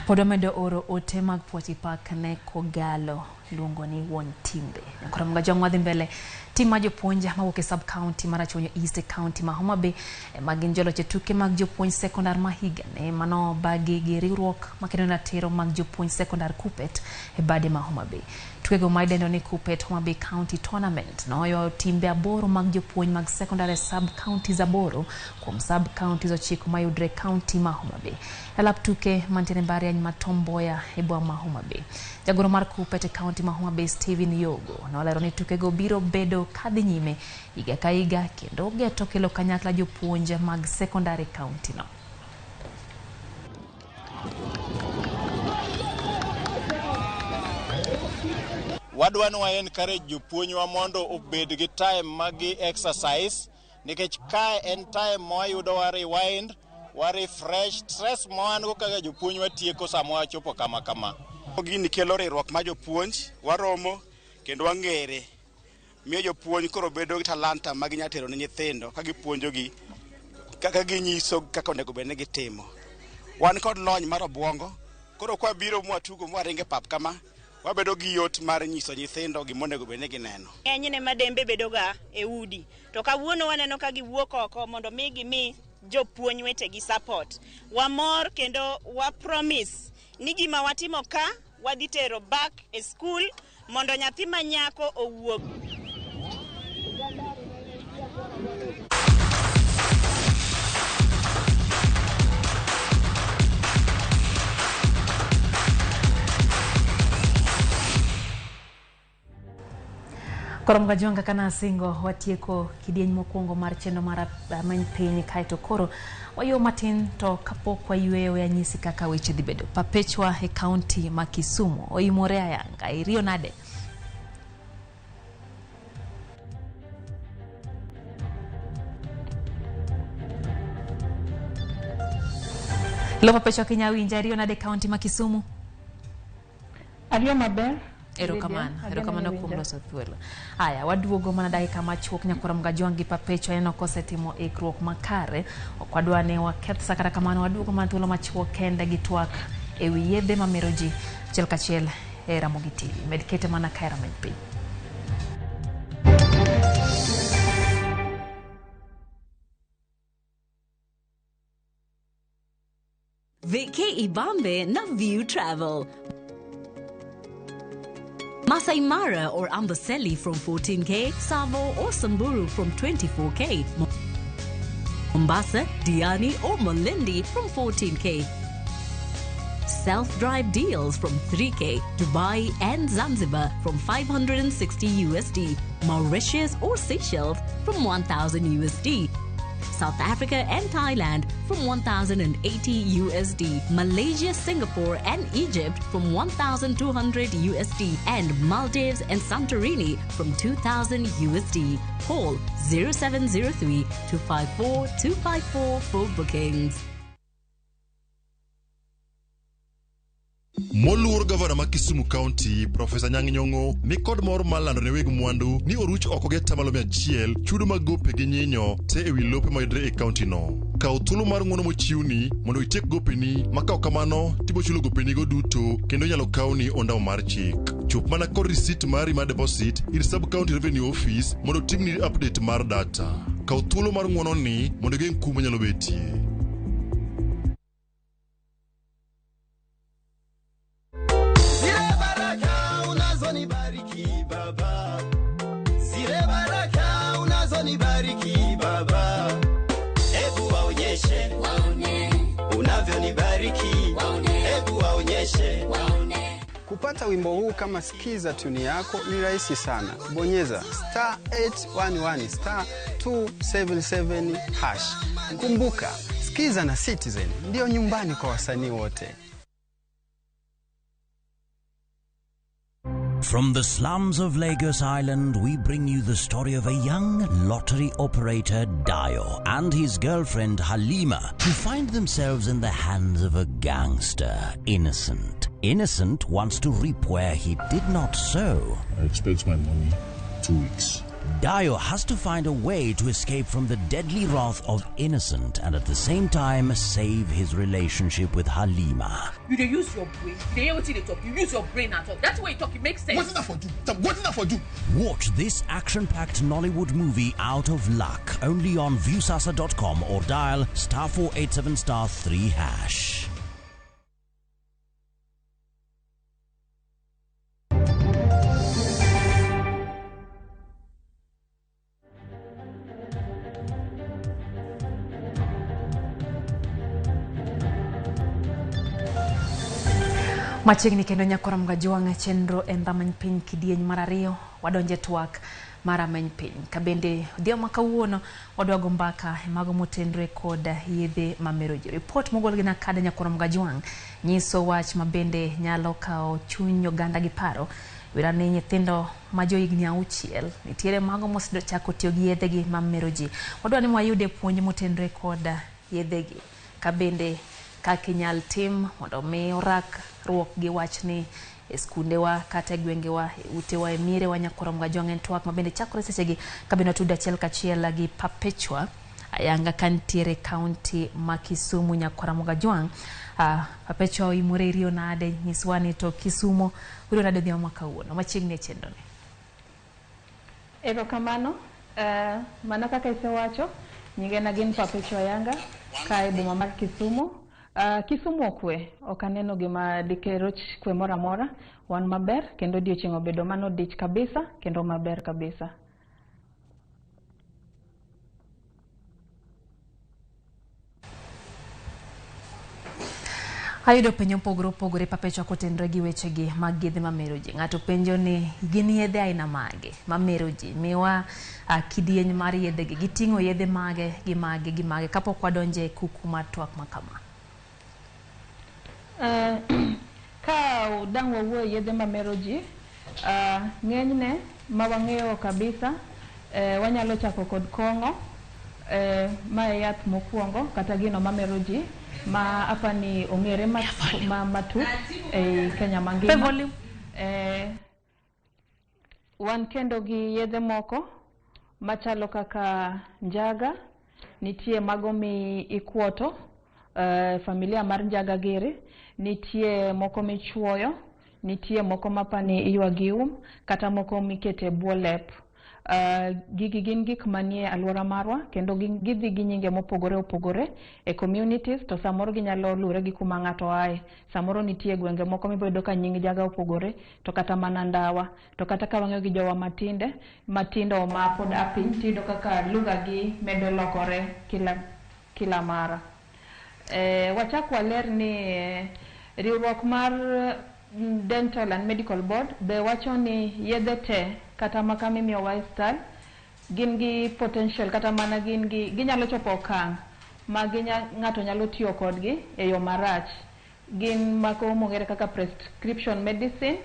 Podomedo oro ote mag puochi pak ne Kogalo luongo ni won timbe. Kora mga jong wadhi mbele tim ma jopuonja mawuok e sub county mar Achonyo East County ma Homa Bay magin joloch tuke mag jopuonj sekondar ma higa ne mano bagi gi riwruok makendo na tero mag jopuonj sekondar Kupet e bade ma Homa Bay. Tukego maidendo ni Kupet Homa Bay County Tournament noyo timbe aboro mag jopuonj mag sekondar sub counties aboro kuom sub counties 9 mayudre county ma Homa Bay. Elap tuke mantiere mbari ma Tomboya e boma ma Homa Bay. Jagoro mar Kupet County ma Homa Bay Steven Yogo nolero ni tukego biro bedo kadhi nyime higa ka higa kendo geto kelo kanyakla jopuonj mag secondary county no. Wadwani wa encourage jopuonjwa mondo obed gi time magi exercise nikech ka en time mo yudo wa rewind wa refresh stress moan go kaka jopuonj watieko sama wachopo kama. Gini kelo riwruok ma jopuonj waromo kendo wang'ere. Miyo jopuonj koro bedo gi talanta ma ginya tero ne nyithindo ka gipuonjogi kaka ginyiso kaka onego bed ni gitimo. Wan kod lony mar obwongo, koro kwa biro mwatugo mwaringe pap kama, wabedo gi yot mar nyiso nyithindo gima onego bed ni gineno. Ng'enyne madembe bedoga e udi, to kawuono waneno ka giwuok oko mondo mi jopuonj wetegi support. Wamor kendo wa promise ni gima watimo ka wadhi tero back e school mondo nyathi manyako owuog. Korom Gajonga kana singo watieko kidieny mokwongo mar chenro mar many piny kaito koro wayo matin to kapok wayueyo ya nyisi kaka weche dhi bedo. Papechwa e kaunti ma Kisumu oimore ayanga iriyo nade. Lo papechwa Kenya winja iriyo nade kaunti ma Kisumu. Ariyo maber. Erokamano kuom loso thuolo. Aya, waduogo mana dakika machuok Nyakoram Gajongi papecho eno kosetimo ikruok makare. Okwadwa ne waketh sakata kamano waduogo mana thuolo machuok kende gi twak ewi yedhe mamero ji achiel kachiel e Ramogi TV. Medkete mana kae Ramogi piny. Weche Ibambe na View Travel. Masai Mara or Amboseli from 14K, Savo or Samburu from 24K, Mombasa, Diani or Malindi from 14K. Self-drive deals from 3K, Dubai and Zanzibar from 560 USD, Mauritius or Seychelles from 1000 USD. South Africa and Thailand from 1,080 USD, Malaysia, Singapore and Egypt from 1,200 USD, and Maldives and Santorini from 2,000 USD. Call 0703 254 254 for bookings. Moluor Gavana ma Kisumu County, Professor Nyang'nyong'o, ni kod mor malando ne weg mwandu ni oruch oko ge tamalo 100 chudo mag gope gi nyinyo te ewi lope mayudre e county no. Kaw thuolo mar ng'uono mochiwni mondo itiek gopeni, ma kaw kamano tibo chulo gopeni go duto kendo nyalo kawni ondamo mar chik. Chop mana kod receipt mari mar deposit ir sub county revenue office mondo timni update mar data. Kaw thuolo mar ng'uono ni mondo geng' kuma nyalo betie. Nibariki Baba, hebu waonyeshe unavyonibariki, hebu waonyeshe. Kupata wimbo huu kama sikiza tuni yako ni rahisi sana. Bonyeza *811 *277#. Kumbuka, sikiza na Citizen ndio nyumbani kwa wasanii wote. From the slums of Lagos Island, we bring you the story of a young lottery operator, Dayo, and his girlfriend, Halima, who find themselves in the hands of a gangster, Innocent. Innocent wants to reap where he did not sow. I expect my money 2 weeks. Dayo has to find a way to escape from the deadly wrath of Innocent and at the same time save his relationship with Halima. You dey use your brain. You dey hear what they talk. You use your brain at all. That's why you talk. It makes sense. What's that for you? What's that for you? Watch this action-packed Nollywood movie Out of Luck only on viewsasa.com or dial *487*3#. Machiegni kendo Nyakoram Gajonga chenro endamany piny kidieny mar ariyo wadonje twak mar amany piny. Kabende dio makawuono wadwago mbaka mago motenre kod yedhe mamero ji. Report mogol gi nakada Nyakoram Gajonga nyiso wach mabende nyalo kao chuny oganda gi paro. Wirane nyithindo majo higni 6 nitiere mago mosechako tiyo gi yedhe gi mamero ji. Wadwa ni wayude puonj motenre kod yedhe gi. kabende kakinyal tim mondo mi orak ruok gi wachni eskundewa kata gwengewa utewa emire wanyakora mga jongen twak mabende chakore sechegi kabino tuda chiel kachiel gi Perpetua ayanga kantiere county ma Kisumu nyakora mga jwang Perpetua imure irio nade nyiswani to Kisumu uro nade dhia mwaka uono machiegni chendone. Erokamano mana kaka isewacho nyinge na gin Perpetua yanga kae boma mar Kisumu. Kisumu okwe okaneno gima dikeroch kwe mora mora wan maber kendo odiochieng' obedo mano dich kabisa kendo maber kabisa. Ayudo penjo pogore Perpetua kotenre gi wechegi mag yedhe mamero ji. Ng'ato penjo ni gin yedhe aina mage mamero ji. Miwa kidieny mar yedhe gi giting'o yedhe mage gi mage kapok wadonje kuku mar twak makama. Ka udang wawuo yedhe mamero ji ng'enyne ma wang'eyo kabisa wanyalo chako kod kong'o ma yath mokwongo kata gino mamero ji ma apani ong'ere matut e Kenya mangima. Wan kendo gi yedhe moko machalo kaka njaga, nitie mago mi ikwoto familia mar njaga giri, nitie moko michuoyo, nitie moko mapani iyuagi kata moko mikete bwo lep. Gigi gin gik manie alwora marwa kendo gidhi gi nyinge mopogore opogore e communities to samoro ginyalo lure gi kuma ng'ato ae. Samoro nitie gwenge moko mibodo ka nying jaga opogore to kata mana ndawa to kata ka wang'eyo gi jowa matindo ma pod apiny tido kaka lugha gi medo lokore kila mara. Wachak waler ni riwruok mar Dental and Medical Board be wacho ni yedhe te kata makami miyo waistal gin gi potential kata mana ginyalo chopo okang' ma ng'ato nyalo tiyo kodgi e yo marach. Gin mako mong'ere kaka prescription medicine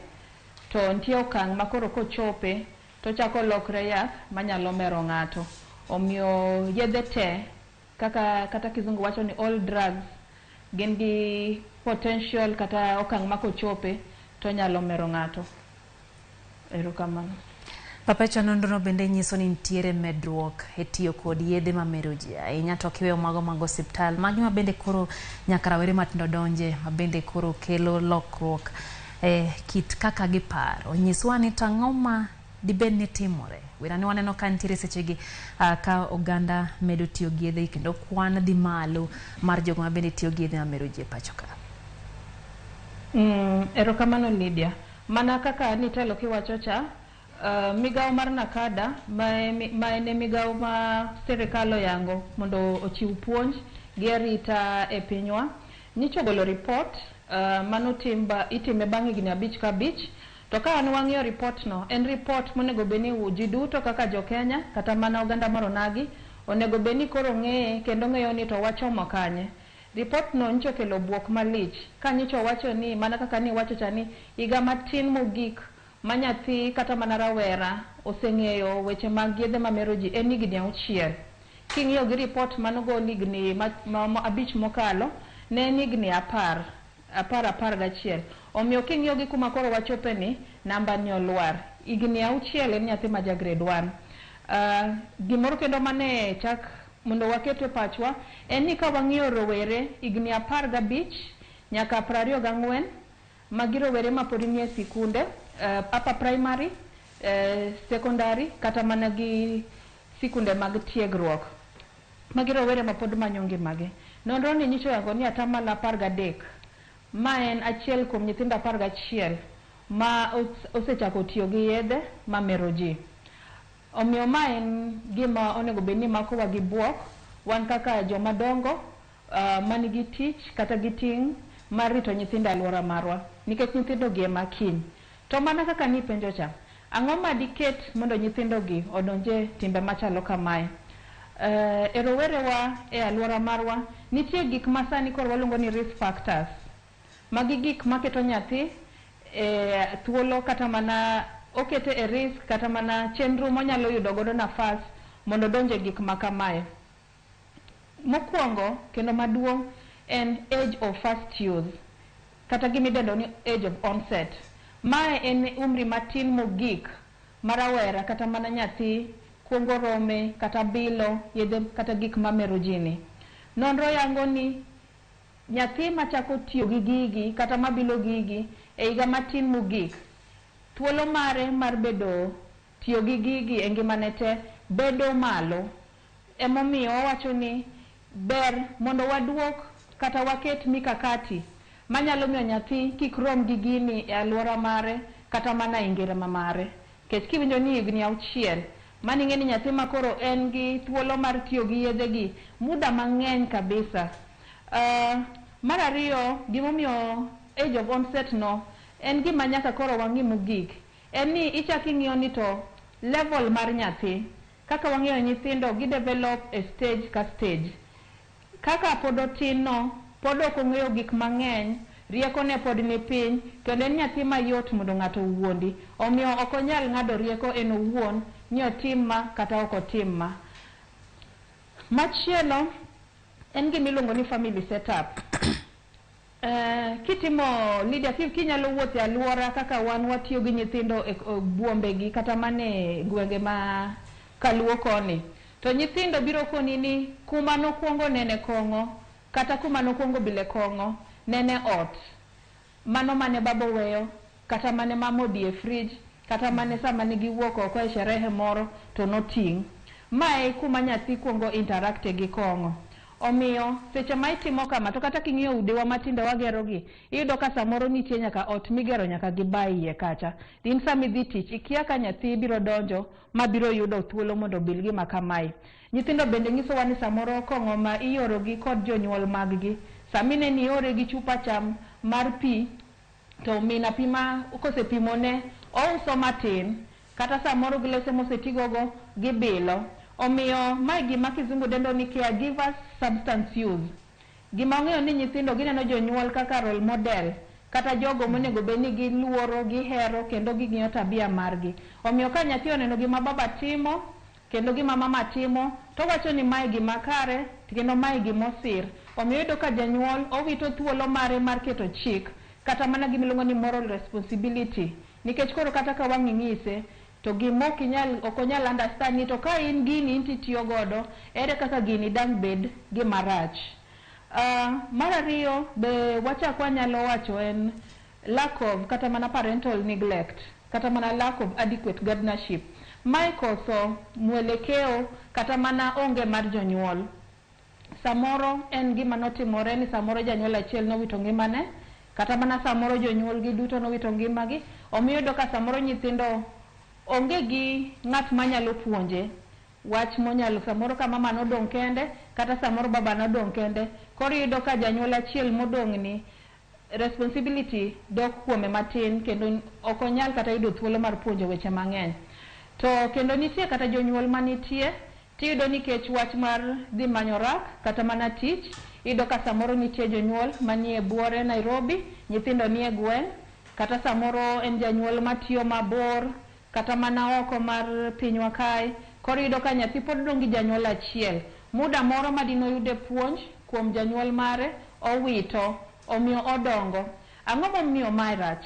to nitie okang' makoro kochope to chako lokre yath manyalo mero ng'ato. Omiyo yedhe te kata kizungu wacho ni all drugs gin gi potential kata okang' makochope to nyalo mero ng'ato. Erokamano. Perpetua nonrono bende nyiso ni nitiere medruok e tiyo kod yedhe mamero ji ahinya to kiweyo mago mag osiptal magi ma bende koro nyaka rawere matindo donje ma bende koro kelo lokruok kit kaka giparo. Nyiswa ni tang'o ma dibed ni timore wera ni waneno ka nitiere sechegi ka oganda medo tiyo gi yedhe kendo kwan dhi malo mar jogo ma bende tiyo gi yedhe mamero ji e pacho ka. Erokamano Lydia. Mana kaka nitelo kiwacho cha migawo mar Nakada ma ene migawo ma sirikal oyango mondo ochiw puonj gi arita e pinywa nyicho golo report mano itime bang' higni 5 ka 5 to ka an wang'iyo report no en report monego beni ji duto kaka jo Kenya kata mana oganda mar onagi onego beni koro ng'eye kendo ng'eyo ni to wachomo kanye. Report no nyicho kelo buok malich ka nyicho wacho ni mana kaka ni wacho cha ni higa matin mogik manyathi kata mana rawera oseng'eyo weche mag yedhe mamero ji en higni 6. King'iyo gi report manogol higni 5 mokalo ne en higni 11. Omiyo king'iyo gi kuma koro wachope ni namba ni olwar. Higni 6 en nyathi ma ja grade 1. Gimoro kendo mane chak mondo wakete pachwa en ni ka wang'iyo rowere higni 15 nyaka 24 magi rowere ma pod nie sikunde upper primary, secondary kata mana gi sikunde mag tiegruok. Magi rowere ma pod manyo ngimagi. Nonro ni nyicho yango ni atamalo 13 ma en achiel kuom nyithindo 11 ma osechako tiyo gi yedhe mamero ji. Omiyo ma en gima onego bed ni makowa gi buok wan kaka joma dongo manigi tich kata gi ting' mar rito nyithindo alwora marwa nikech nyithindo gi ema kiny. To mana kaka ni penjo cha ang'o ma diket mondo nyithindo gi odonje timbe machalo kamae. E rowerewa e alwora marwa nitie gik ma sani koro waluongo ni risk factors. Magi gik maketo nyathi thuolo kata mana okete e risk kata mana chenro monyalo yudo godo nafas mondo donje gik makamae. Mokwongo kendo maduong' en age of first use kata gimidendo ni age of onset. Mae en umri matin mogik marawera kata mana nyathi kuongo rome kata bilo yedhe kata gik mamero jini. Nonro yango ni nyathi machako tiyo gi gigi kata mabilo gigi e higa matin mogik, thuolo mare mar bedo tiyo gi gigi e ngimane te bedo malo. Emomiyo wawacho ni ber mondo waduok kata waket mikakati manyalo miyo nyathi kik rom gi gini e alwora mare kata mana e ngima mare. Kech kiwinjo ni higni 6 maning'e ni nyathi makoro en gi thuolo mar tiyo gi yedhe gi muda mang'eny kabisa. Mar ariyo, gimomiyo age of onset no en gima nyaka koro wang'i mogik en ni ichaki ng'iyo ni to level mar nyathi kaka wang'iyo nyithindo gi develop e stage ka stage. Kaka pod otin no pod ok ong'eyo gik mang'eny, rieko ne pod ni piny, kendo en nyathi mayot mondo ng'ato wuondi, omiyo ok onyal ng'ado rieko en owuon ni otim ma kata ok otim ma. Machielo en gimiluongo ni family setup. Kitimo leadership kinyalo wuotho e alwora kaka wan watiyo gi nyithindo e buombe gi kata mane gwenge ma kaluo koni, to nyithindo biro koni ni kuma nokuongo nene kong'o kata kuma nokuongo bile kong'o nene ot mano mane babo weyo kata mane mama odie fridge kata mane sama ne giwuok oko e sherehe moro to noting'. Mae kuma nyathi kuongo interact gi kong'o. Omiyo seche ma itimo kama to kata king'iyo udewa matindo wagero gi iyudo ka samoro nitie nyaka ot migero nyaka gi baiye kacha. Din sami dhi tich ikia ka nyathi biro donjo ma biro yudo thuolo mondo bil gi makamae. Nyithindo bende nyisowa ni samoro kong'o ma ioro gi kod jonyuol mag gi samine ni ore gi chupa cham mar pi to mina pima kosepimone ouso matin kata samoro gilese mosetigogo gibilo. Omiyo mae gima kizungu dendo ni caregivers substance use. Gima ong'eyo ni nyithindo gineno jonyuol kaka role model kata jogo monego beni giluoro, gihero kendo ging'iyo tabia margi. Omiyo ka nyathi oneno gima baba timo kendo gima mama timo to wacho ni mae gima kare kendo mae gima osir. Omiyo yudo ka janyuol owito thuolo mare mar keto chik kata mana gimiluongo ni moral responsibility, nikech koro kata ka wang'i ng'ise to gimo ok onyal understand ni to ka in gini inti tiyo godo ere kaka gini dang bed gima rach. Mar ariyo be wachak wanyalo wacho en lack of kata mana parental neglect kata mana lack of adequate guardianship. Mae koso mwelekeo kata mana onge mar jonyuol. Samoro en gima notimore ni samoro janyuol achiel nowito ngimane kata mana samoro jonyuol gi duto nowito ngimagi. Omiyo yudo ka samoro nyithindo onge gi ng'at manyalo puonje wach monyalo, samoro ka mama nodong' kende kata samoro baba nodong' kende, koro yudo ka janyuol achiel modong' ni responsibility dok kuome matin kendo ok onyal kata yudo thuolo mar puonjo weche mang'eny. To kendo nitie kata jonyuol manitie tiyudo nikech wach mar dhi manyo rak kata mana tich, iyudo ka samoro nitie jonyuol manie buore Nairobi, nyithindo nie gweng', kata samoro en janyuol matiyo mabor kata mana oko mar pinywa kae, koro iyudo ka nyathi pod dong' gi janyuol achiel. Muda moro madino yude puonj kuom janyuol mare owito, omiyo odongo. Ang'o momiyo mae rach?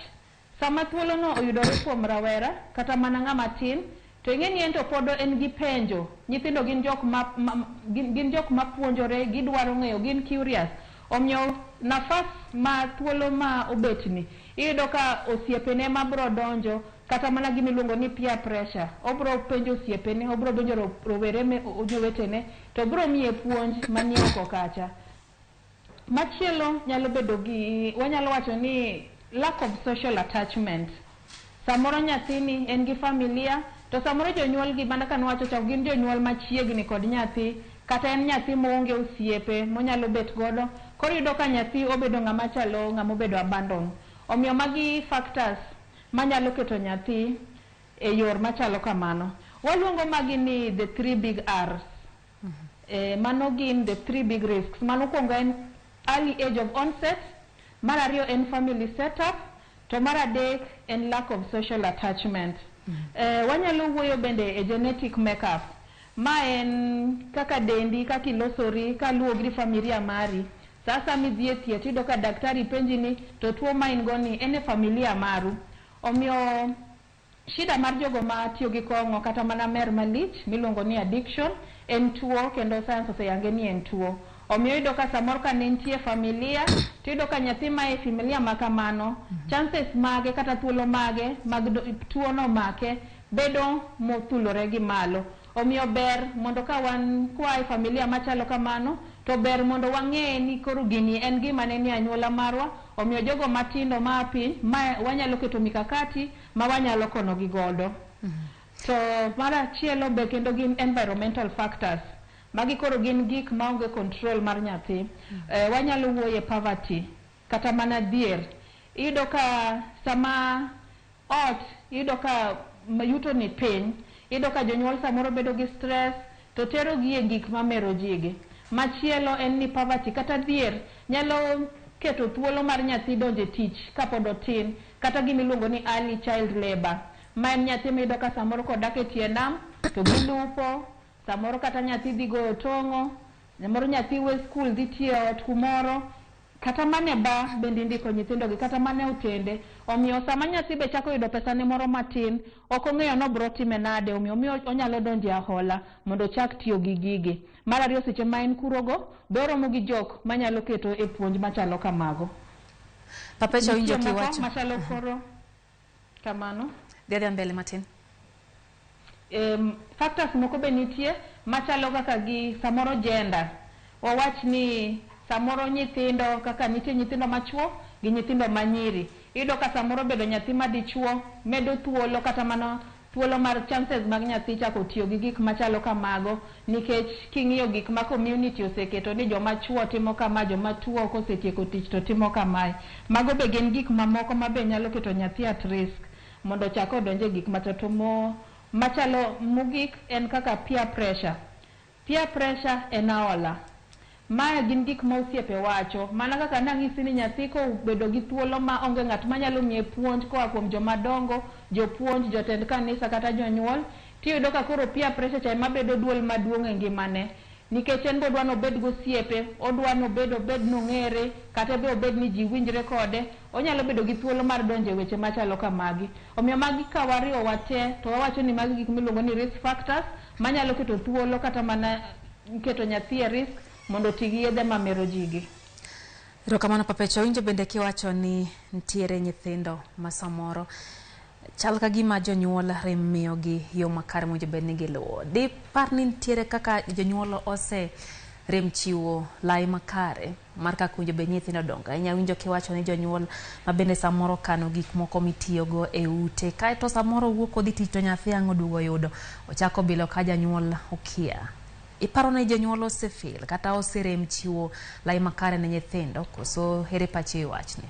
Sama thuolo no oyudore kuom rawera kata mana ng'ama tin, to ing'e ni en to pod en gi penjo. Nyithindo gin jok ma puonjore, gidwaro ng'eyo, gin curious. Omiyo nafas ma thuolo ma obetni iyudo ka osiepene ma bro donjo kata mana gimiluongo ni peer pressure, obro penjo osiepene, obro donjo rowere jowetene, to bro miye puonj manie oko kacha. Machielo nyalo bedo gi, wanyalo wacho ni lack of social attachment. Samoro nyathini en gi familia, to samoro jonyuol gi mana kanwacho cha gin jonyuol machiegni kod nyathi, kata en nyathi moonge osiepe monyalo bet godo, koro yudo ka nyathi obedo ng'ama chalo ng'ama obedo abandon. Omiyo magi factors manyalo keto nyathi e yor machalo kamano. Waluongo magi ni the 3 big R's. Mano gin the 3 big risks. Mano kuongo en early age of onset, mar ariyo en family setup, to mar adek en lack of social attachment. Wanyalo wuoyo bende e genetic makeup. Ma en kaka dendi, kaka ilosori, kaluwo gi familia mari. Sasa midhie thieth iyudo ka daktari penji ni to tuo ma in go ni ene familia maru. Omiyo shida mar jogo ma tiyo gi kong'o kata mana mer malich miluongo ni addiction en tuo kendo science oseyange ni en tuo. Omiyo iyudo ka samoro ka ne nitie familia tiyudo ka nyathi ma e familia ma kamano chances mage kata thuolo mage mag tuo no make bedo mothulore gi malo. Omiyo ber mondo ka wan kwa e familia machalo kamano to ber mondo wang'e ni koro gini en gima ne ni anyuola marwa. Omiyo jogo matindo ma piny ma wanyalo keto mikakati ma wanyalo kono gi godo. To mara chielo be kendo gin environmental factors. Magi koro gin gik maonge control mar nyathi. Wanyalo wuoye poverty kata mana dhier. Iyudo ka sama ot iyudo ka yuto ni piny, iyudo ka jonyuol samoro bedo gi stress to tero gi e gik mamero jigi. Machielo en ni poverty kata dhier nyalo keto thuolo mar nyathi donje tich kapod otin kata gimiluongo ni early child labor. Ma en nyathi miyudo ka samoro kodak e tie nam to gilupo, samoro kata nyathi dhi go tong'o, samoro nyathi we skul dhi tiyo ot kumoro, kata mane ba bende ndiko nyithindo gi kata mane utende. Omiyo sama nyathi be chako yudo pesa ne moro matin, ok ong'eyo no bro time nade, omiyo onyalo donje ahola mondo chak tiyo gi gigi. Mar ariyo seche ma en kurogo be oromo gi jok manyalo keto e puonj machalo kamago. Papecha winjo kiwacho machalo koro kamano. Dhi mbele matin. Factors moko be nitie machalo kaka gi samoro gender. Wawach ni samoro nyithindo kaka nitie nyithindo machuo gi nyithindo manyiri. Iyudo ka samoro bedo nyathi madichuo medo thuolo kata mana thuolo mar chances mag nyathi chako tiyo gi gik machalo kamago nikech king'iyo gik ma community oseketo ni joma chuo timo kama, joma tuo kosetieko tich to timo kamae. Mago be gin gik mamoko ma be nyalo keto nyathi at risk mondo chako donje gik machalo machalo mogik en kaka peer pressure. Peer pressure en aola. Maya gin gik ma osiepe wacho, mana kaka nang'isi ni nyathi ko bedo gi thuolo ma onge ng'at manyalo miye puonj koa kuom joma dongo, jopuonj, jotend kanisa kata jonyuol, tiyudo ka koro peer pressure cha ema bedo duol maduong' e ngimane. Nikech en bodwa no bed gosiepe, odwa no obed nong'ere, kata be obed ni ji winjre kode, onyalo bedo gi thuolo mar donje weche machalo kamagi. Omiyo magi ka wariwo wate to wawacho ni magi gik miluongo ni risk factors manyalo keto thuolo kata mana keto nyathi e risk mondo tigi yedhe mamero jigi. Erokamano Papecha, winjo bende kiwacho ni ntiere nyithindo ma samoro chal ka gima jonyuol rem miyogi yo makare mowinjo bed ni giluwo. Di par ni ntiere kaka jonyuol ose rem chiwo lai makare mar kaka owinjo bed ni nyithindo dongo. Inya winjo kiwacho ni jonyuol ma bende samoro kano gik moko mitiyogo e ute, kaeto samoro wuok odhi tich to nyathi ang' oduogo yudo ochako bilo ka janyuol okia. Iparo na jonyuol osefil kata oserem chiwo lai makare ne nyithindo koso here pachi wachni?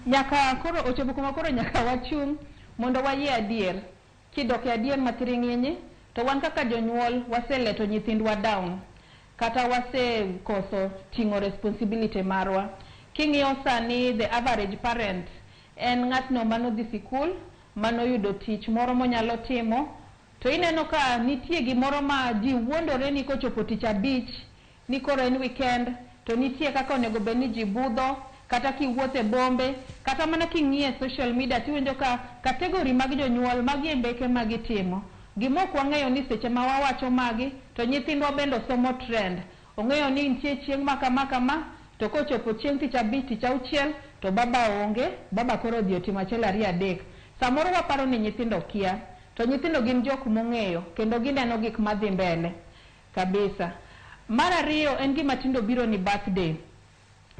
Nyaka koro ochopo kuma koro nyaka wachung' mondo wayie adier. Kidok e adier mathiring'inyi to wan kaka jonyuol waseleto nyithindwa down kata wasekoso ting'o responsibility marwa. King'iyo sani the average parent en ng'atno manodhi sikul, manoyudo tich moro monyalo timo, to ineno ka nitie gimoro ma ji wuondore ni kochopo tich abich ni koro en weekend, to nitie kaka onego bed ni ji budho, kata kiwuothe bombe, kata mana king'iye social media tiwinjo ka kategori mag jonyuol magi mbeke magitimo. Gimok wang'eyo ni seche ma wawacho magi to nyithindwa bende somo trend. Ong'eyo ni nitie chieng' ma kama to kochopo chieng' tich abich tich auchiel to baba onge, baba koro odhi otimo achiel ariyo adek. Samoro waparo ni nyithindo kia, to nyithindo gin jok mong'eyo kendo gineno gik madhi mbele kabisa. Mar ariyo en gima tindo biro ni birthday.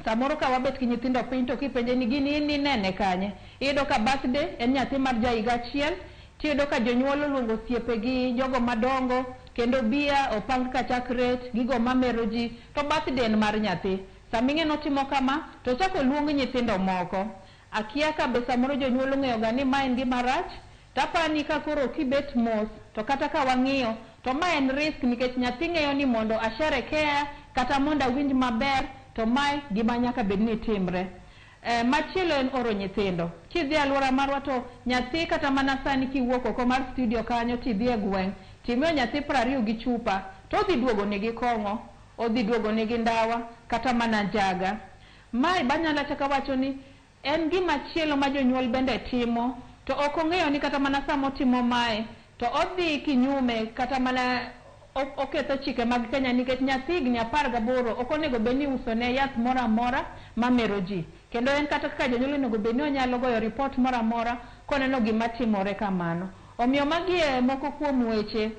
Samoro ka wabet ki nyithindo piny to kipenje ni gini ni nene kanye, iyudo ka birthday en nyathi mar jahiga achiel, tiyudo ka jonyuol oluongo osiepegi, jogo madongo, kendo bia opang kachakret, gigo mamero ji, to birthday en mar nyathi. Saming'e notimo kama to chako luong nyithindo moko. Akia ka be samoro jonyuol ong'eyo ga ni ma en gima rach. Tapani ka koro kibet mos to kata ka wang'iyo to ma en risk nikech nyathi ng'eyo ni mondo asherekea kata mondo awinj maber to mae gima nyaka bed ni timre. Machielo en oro nyithindo. Kidhi alwora marwa to nyathi kata mana sani kiwuok oko mar studio kanyo tidhi e gweng' timiyo nyathi 20 gi chupa to odhi duogo nigi kong'o. odhi duogo nigi ndawa kata mana njaga. Mae banyala chaka wacho ni en gima chielo ma jonyuol bende timo, to ok ong'eyo ni kata mana samo timo mae to odhi kinyume kata mana oketho chike mag Kenya, nikech nyathi higni 18 ok onego bed ni uso ne yath moro amora mamero ji, kendo en kata kaka jonyuol onego bed ni onyalo goyo ripot moro amora koneno gima timore kamano. Omiyo magi e moko kuom weche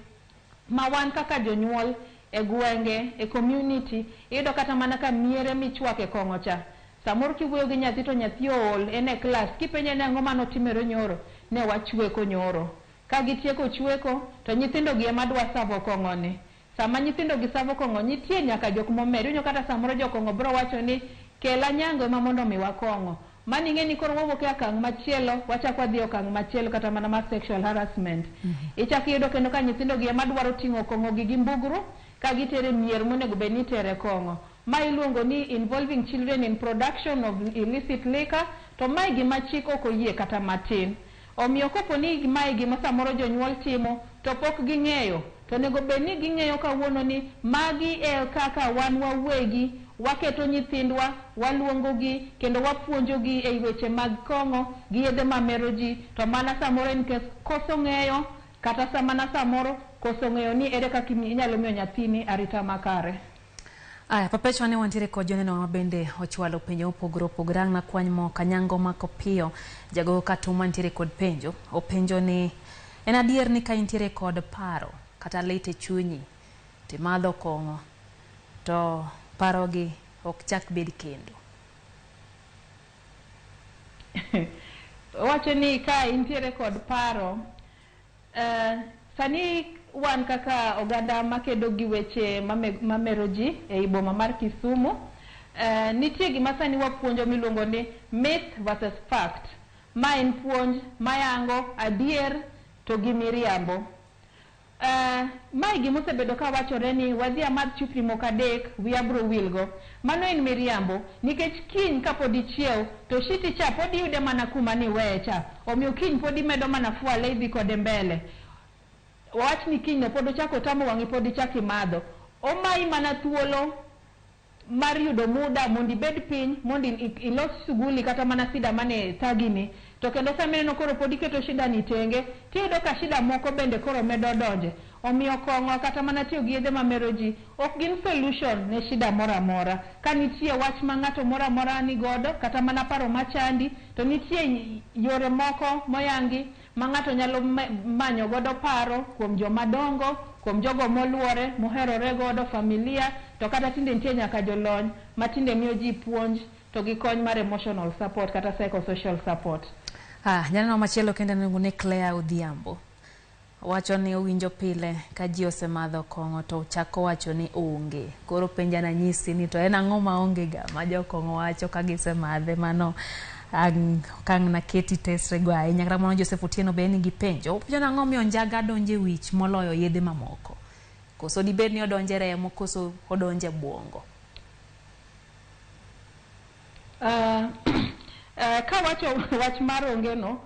ma wan kaka jonyuol e gwenge, e community, iyudo kata mana ka miere michwake kong'o cha. Samoro kiwuoyo gi nyathi to nyathi ool en e klas, kipenje ni ang'o mane otimore nyoro, ne wachweko nyoro. Ka gitieko chweko to nyithindo gi ema dwa savo kong'oni. Sama nyithindo gi savo kong'o, nitie nyaka jok momer. Inyo kata samoro jokong'o bro wacho ni kela nyango ema mondo miwa kong'o. Mani ng'e ni koro wawuok e okang' machielo, wachako wadhi okang' machielo kata mana mar sexual harassment. Ichako iyudo kendo ka nyithindo gi ema dwaro ting'o kong'o gi mbugru ka gitere mier monego bed ni tere kong'o. Ma iluongo ni involving children in production of illicit liquor, to mae gima chik ok oyie kata matin. Omiyo kopo ni mae gima samoro jonyuol timo to pok ging'eyo, to onego bed ni ging'eyo kawuono ni magi e kaka wan wawegi waketo nyithindwa, waluongogi kendo wapuonjogi e weche mag kong'o gi yedhe mamero ji, to mana samoro en koso ng'eyo kata samana samoro koso ng'eyo ni ere kaka inyalo miyo nyathini arita makare. Aya, papechwa ne wantiere kod joneno ma bende ochwalo penjo opogore opogore. Ang' na kwany mo Kanyango mako piyo jago katuma ntiere kod penjo. Openjo ni en adier ni ka intiere kod paro kata lete chunyi te madho kong'o to paro gi ok chak bed kendo. Wacho ni ka intiere kod paro, sani wan kaka oganda makedo gi weche mamero ji e boma mar Kisumu, nitie gima sani wapuonjo miluongo ni myth versus fact. Ma en puonj mayango adier to gi miriambo. Mae gima osebedo ka wachore ni wadhi amadh chupni moko adek wiya bro wilgo. Mano en miriambo, nikech kiny kapod ichiew to shiti cha pod iyude mana kuma ni weye cha. Omiyo kiny pod imedo mana fuale idhi kode mbele. Wach ni kiny pod ochako tamo wang'i pod ichako imadho. Omayi mana thuolo mar yudo muda mondo ibed piny, mondo ilos shughuli kata mana sida mane thagini. To kendo samineno koro pod iketo shida ni tenge, tiyudo ka shida moko bende koro medo donje. Omiyo kong'o kata mana tiyo gi yedhe mamero ji ok gin solution ne shida moro amora. Ka nitie wach ma ng'ato moro amora ni godo kata mana paro machandi, to nitie yore moko moyangi ma ng'ato nyalo manyo godo paro kuom jomadongo, kuom jogo moluore, moherore godo, familia, to kata tinde nitie nyaka jolony ma tinde miyo ji puonj to gi kony mar emotional support kata psychosocial support. Janeno machielo kendo ne Claire Odhiambo. Wacho ni owinjo pile ka ji osemadho kong'o to chako wacho ni onge. Koro penja na nyisi ni to en ang'o ma onge ga ma jokong'o wacho ka gisemadhe. Mano kang' na keti tesre go ahinya. Kata mono Joseph Otieno be ni gi penjo. Openjo na ang'o miyo njaga donje wich moloyo yedhe mamoko. Koso dibed ni odonje remo, koso odonje buongo. Ka wacho wach mar onge no,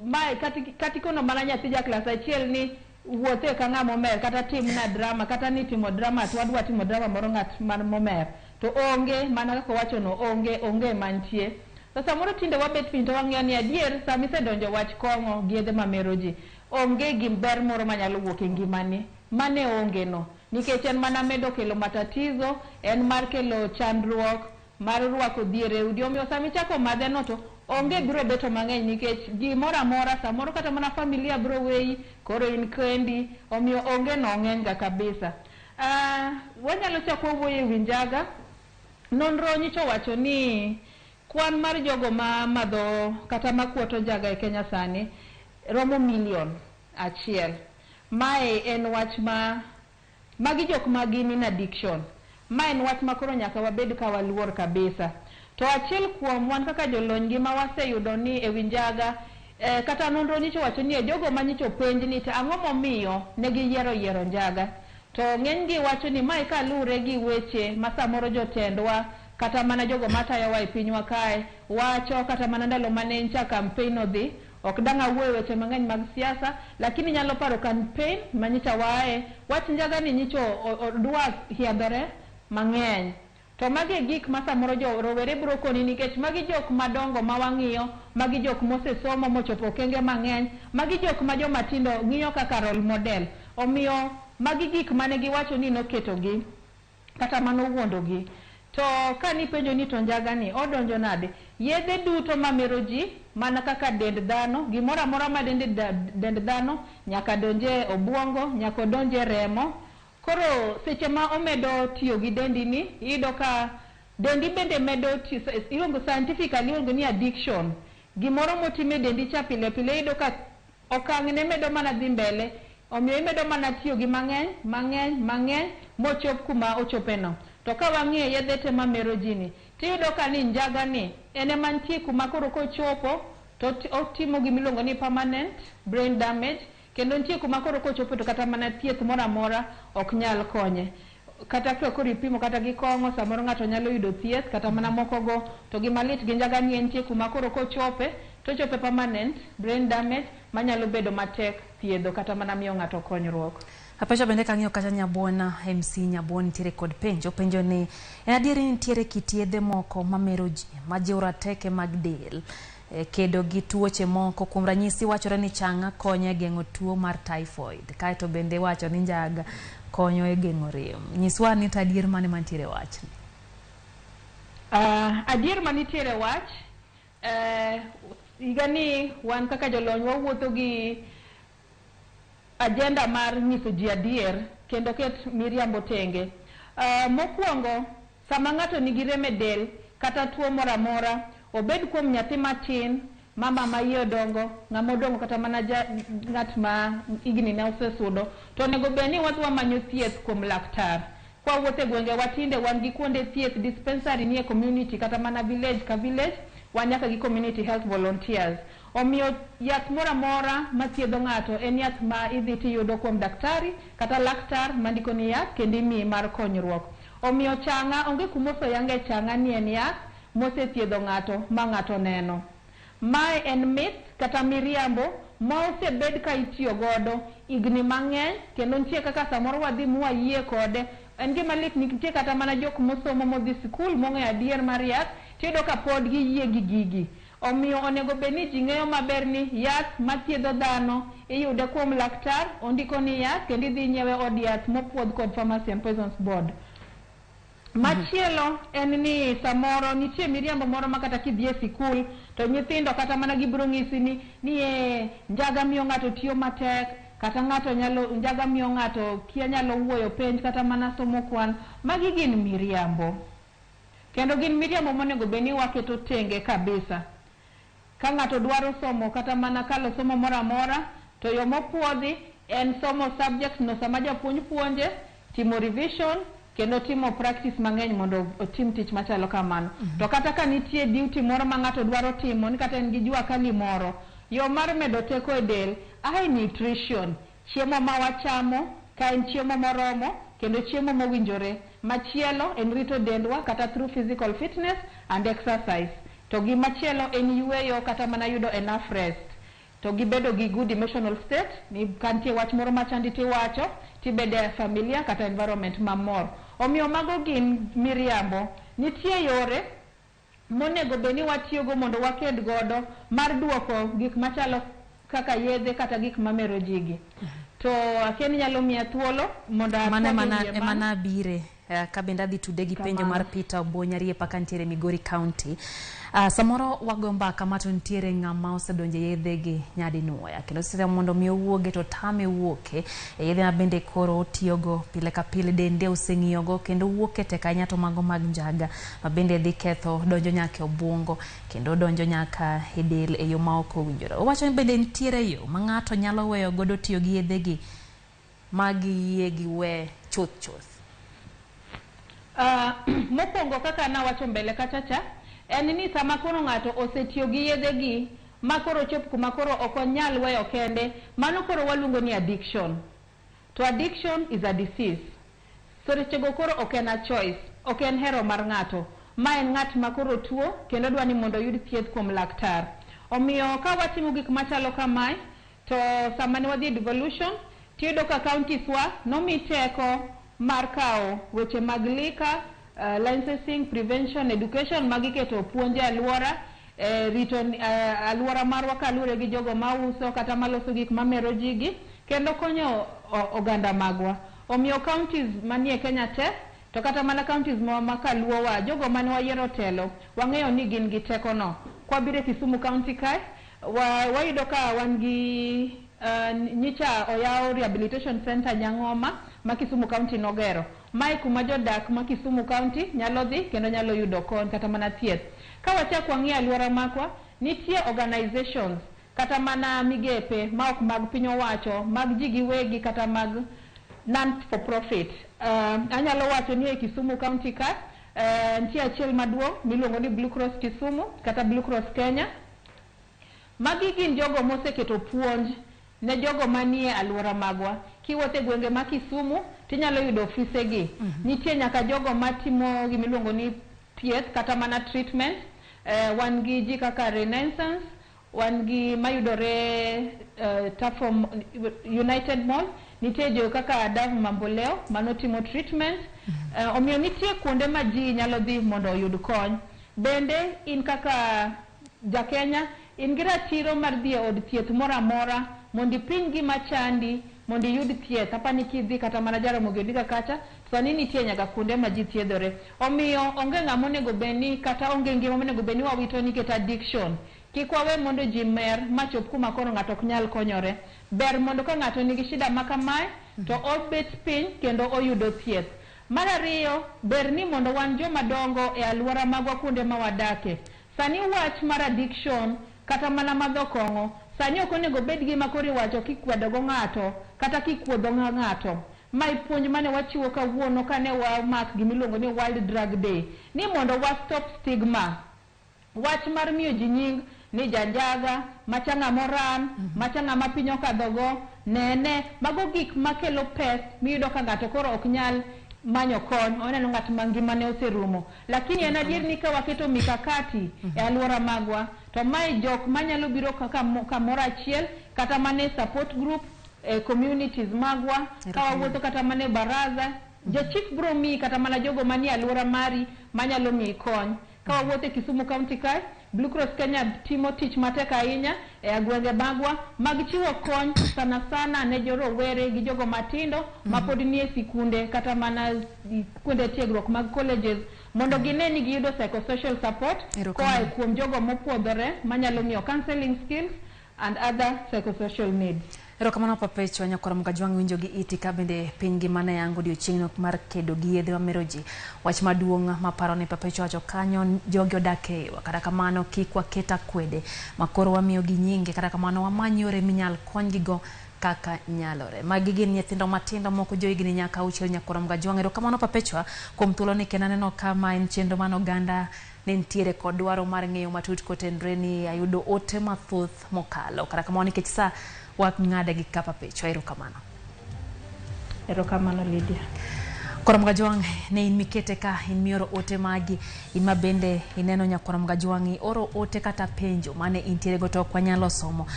mae katikono mana nyathi ja klas achiel ni wuothe ka ng'a momer kata tim na drama kata ni timo drama to wadwa timo drama moro ng'at man momer, to onge mana kaka wacho no onge mantie. To samoro tinde wabet piny to wang'eyo ni adier sami se donjo wach kong'o gi yedhe mamero ji onge gi ber moro manyalo wuok e ngimani. Mane onge no, nikech en mana medo kelo matatizo, en mar kelo chandruok, mar rwako dhiere udi. Omiyo sami chako madhe no to onge biro beto mang'eny, nikech gimoro amora samoro kata mana familia biro weyi, koro in kendi. Omiyo onge no ng'eny ga kabisa. Wanyalo chako wuoyo ewi njaga. Nonro nyicho wacho ni kwan mar jogo ma madho kata makuoto njaga e Kenya sani romo 1 million. Mae en wach magi jok ma gin in addiction. Ma en wach ma koro nyaka wabed ka waluor kabisa. To achiel kuom wan kaka jolony gima waseyudo ni ewi njaga, kata nonro nyicho wacho ni jogo ma nyicho penj ni to ang'o momiyo ne giyiero njaga. To ng'eny gi wacho ni mae kalure gi weche ma samoro jotendwa kata mana jogo matayowa e pinywa kae wacho, kata mana ndalo mane ncha campaign odhi. Ok dang' awuoyo weche mang'eny mag siasa, lakini nyalo paro campaign ma nyicha wae wach njaga ni nyicho odwa hiadhore mang'eny. To magi gik ma samoro jo rowere biro koni nikech magi jok madongo ma wang'iyo, magi jok mosesomo mochopo okenge mang'eny, magi jok ma joma tindo ng'iyo kaka role model. Omiyo magi gik mane giwacho ni noketogi kata mano wuondogi. To kani penjo ni to njaga ni odonjo nade? Yedhe duto mamero ji mana kaka dend dhano, gimoro amora ma dend dhano nyaka donje obwongo, nyaka donje remo. Koro seche ma omedo tiyo gi dendi ni, iyudo ka dendi bende medo tiyo, iluongo scientifically iluongo ni addiction. Gimoro motime dendi cha pile pile iyudo ka okang' ne medo mana dhi mbele, omiyo imedo mana tiyo gi mang'eny mochop kuma ochopeno. To ka wang'iyo yedhe te mamero ji ni, tiyudo ka ni njaga ni ene mantie kuma koro kochopo to otimo gimiluongo ni permanent brain damage, kendo nitie kuma koro kochopo to kata mana thieth moro amora ok nyal konye. Kata koro ipimo kata gi kong'o, samoro ng'ato nyalo yudo thieth kata mana moko go, to gimalit gi njaga ni nitie kuma koro kochope to chope permanent brain damage manyalo bedo matek thiedho kata mana miyo ng'ato konyruok. Apecha bende kang'iyo kata Nyabuona MC Nyabuona nitiere kod penjo ni en adieri ni nitiere kit yedhe moko mamero ji ma jiwo rateke mag del kedo gi tuoche moko. Kuom ranyisi wachore ni chang'a konyo e geng'o tuo mar typhoid, kaeto bende wacho ni njaga konyo e geng'o rem. Nyiswa ni to adier mane mantiere wach ni? Adier manitiere wach igani wan kaka jolony wawuotho gi agenda mar nyiso ji adier kendo ket miriambo tenge. Mokwongo, sama ng'ato nigi rem e del kata tuo moro amora, obed kuom nyathi matin, mama ma iye odongo, ng'ama odongo kata mana ng'at ma igni ne osesudo, to onego bed ni wadhi wamanyo thieth kuom laktar. Kwa wuothe gwenge watinde wan gi kuonde thieth dispensary nie community kata mana village ka village, wan nyaka gi community health volunteers. Omiyo yath moro amora ma thiedho ng'ato en yath ma idhi tiyudo kuom daktari kata laktar mandiko ni yath kendo imiyi mar konyruok. Omiyo chang'a onge kumosoyange chang'a ni en yath mosethiedho ng'ato ma ng'ato neno. Mae en myth kata miriambo ma osebed ka itiyo godo igni mang'eny, kendo nitie kaka samoro wadhi mwayie kode. En gima lit nitie kata mana jok mosomo modhi sikul mong'eyo adier mar yath, tiyudo ka pod giyie gi gigi. Omiyo onego bed ni ji ng'eyo maber ni yath mathiedho dhano iyude kuom laktar, ondiko ni yath kendo idhi nyiewe od yath mopuodh kod Pharmacy and Poisons Board. Machielo en ni samoro nitie miriambo moro ma kata kidhi e sikul to nyithindo kata mana gibiro ng'isi ni njaga miyo ng'ato tiyo matek, kata ng'ato njaga miyo ng'ato kia nyalo wuoyo penj kata mana somo kwan. Magi gin miriambo, kendo gin miriambo monego bed ni waketo tenge kabisa. Ka ng'ato dwaro somo kata mana kalo somo moro amora, to yo mopuodhi en somo subject no sama japuonj puonje, timo revision kendo timo practice mang'eny mondo otim tich machalo kamano. To kata ka nitie duty moro ma ng'ato dwaro timo, ni kata en gi jua kali moro, yo mar medo teko e del, nutrition, chiemo ma wachamo, ka en chiemo moromo kendo chiemo mowinjore. Machielo en rito dendwa kata through physical fitness and exercise. To gi machielo en yueyo kata mana yudo enough rest. To gibedo gi good emotional state, ni kantie wach moro machandi tiwacho, tibede familia kata environment mamor. Omiyo mago gin miriambo. Nitie yore monego bed ni watiyogo mondo waked godo mar duoko gik machalo kaka yedhe kata gik mamero jigi. To aken nyalo miya thuolo mondo mana bire ka bende adhi tude gi penjo mar Peter Obonyari paka ntiere Migori County. Samoro wagomba kama to ntiere ng'ama osedonje yedhe gi nyadi nuoya, kendo sire mondo mi owuoge to tame wuoke yedhe ma bende koro otiyogo pile ka pile, dende oseng'iyogo kendo wuoke tek ahinya, to mago mag njaga ma bende dhi ketho, donjo nyaka obwongo kendo donjo nyaka e del e yo ma ok owinjore. Owacho ni bende ntiere yo ma ng'ato nyalo weyo godo tiyo gi yedhe gi mag yie gi we chuth. Mokwongo kaka nawacho mbele kachacha, en ni sama koro ng'ato osetiyo gi yedhe gi ma koro chop kuma koro ok onyal weyo kende, mano koro waluongo ni addiction. To addiction is a disease. So rechego koro ok en a choice, ok en hero mar ng'ato. Ma en ng'at ma koro tuo kendo dwani mondo yud thieth kuom laktar. Omiyo ka watimo gik machalo kamae, to sama ne wadhi devolution, tiyudo ka counties wa nomi teko mar kao weche mag lika, licensing, prevention, education magiketo puonje alwora, rito alwora marwa kalure gi jogo mauso kata maloso gik mamero jigi, kendo konyo oganda magwa. Omiyo counties manie Kenya te, to kata mana counties makaluowa, jogo mane wayiero telo, wang'eyo ni gin gi teko no. Kwa bire Kisumu County kae, wayudo ka wan gi nyicha oyao rehabilitation center Nyang'oma ma Kisumu County nogero. Mae kuma jodak ma Kisumu County nyalo dhi kendo nyalo yudo kony kata mana thieth. Ka wachak wang'i alwora makwa, nitie organizations kata mana migepe ma ok mag piny owacho, mag ji giwegi kata mag non for profit. Anyalo wacho ni e Kisumu County ka nitie achiel maduong' miluongo ni Blue Cross Kisumu kata Blue Cross Kenya. Magi gin jogo moseketo puonj ne jogo manie alwora magwa. Kiwuothe gwenge ma Kisumu tinyalo yudo ofise gi. Nitie nyaka jogo matimo gimiluongo ni thieth kata mana treatment. Wan gi ji kaka Renaissance, wan gi mayudore Tafom United Mall, nitie jo kaka Dav Mamboleo manotimo treatment. Omiyo nitie kuonde ma ji nyalo dhi mondo oyud kony. Bende in kaka jakenya, in gi ratiro mar dhi e od thieth mora mora mondo ipiny gima chandi mondo iyud thieth. Apani kidhi kata mana Jaramogi Oginga kacha, sani nitie nyaka kuonde ma ji thiedhore. Omiyo onge ng'ama onego bedni kata onge ngima onego bedni wawito nikech addiction. Kik wawe mondo ji mer machop kuma koro ng'ato ok nyal konyore. Ber mondo ka ng'ato nigi shida ma kamae to obet piny kendo oyudo thieth. Mar ariyo, ber ni mondo wan joma dongo e alwora magwa kuonde ma wadake. Sani wach mar addiction kata mana madho kong'o, sani ok onego bed gima koro iwacho kikwedogo ng'ato kata kikuodho ng'ato. Mai puonj mane wachiwo kawuono kane wamak gimiluongo ni World Drug Day, ni mondo wa stop stigma. Wach mar miyo ji nying ni janjaga, machanga moran, machanga mapinyo kadhogo, nene, mago gik makelo pes miyudo ka ng'ato koro ok nyal manyo kony, oneno ng'at mangimane oserumo. Lakini en adier ni ka waketo mikakati e alwora magwa, to mae jok manyalo biro kamoro achiel kata mane support group, communities magwa, ka wawuotho kata mane baraza, jachik bro mi kata mana jogo manie alwora mari manyalo mi kony. Ka wawuotho Kisumu County kae, Blue Cross Kenya timo tich matek ahinya e agwenge magwa mag chiwo kony sana sana ne jorowere gi jogo matindo mapod nie sikunde kata mana kuonde tiegruok mag colleges mondo gine ni giyudo psychosocial support koa kuom jogo mopuodhore manyalo miyo counseling skills and other psychosocial needs. Erokamano papecho nyakora mkajwang winjo gi iti ka bende piny gimana yangu odiochieng'no mar kedo gi yedhe mamero ji. Wach maduong' maparo ni papecho wacho kanyo jogi odake kata kamano kik waketa kwede makoro wamiyo gi nyinge kata kamano wamany yore minyal konygigo kaka nyalore. Magi gin nyithindo matindo moko johigni nyaka 6 nyakora mkajwang. Erokamano papecho kuom thuolo ni kenaneno kama en chenro man oganda nentiere kod dwaro mar ng'eyo matut kotenre ni ayudo ote mathoth mokalo kata kamano nikech sa wak ng'ada gi kapa pecho. Erokamano. Erokamano Lydia. Kora mkajwang ne in mikete ka in mioro ote magi in mabende ineno nyakora mkajwang oro ote kata penjo mane intiere goto kwa nyalo somo.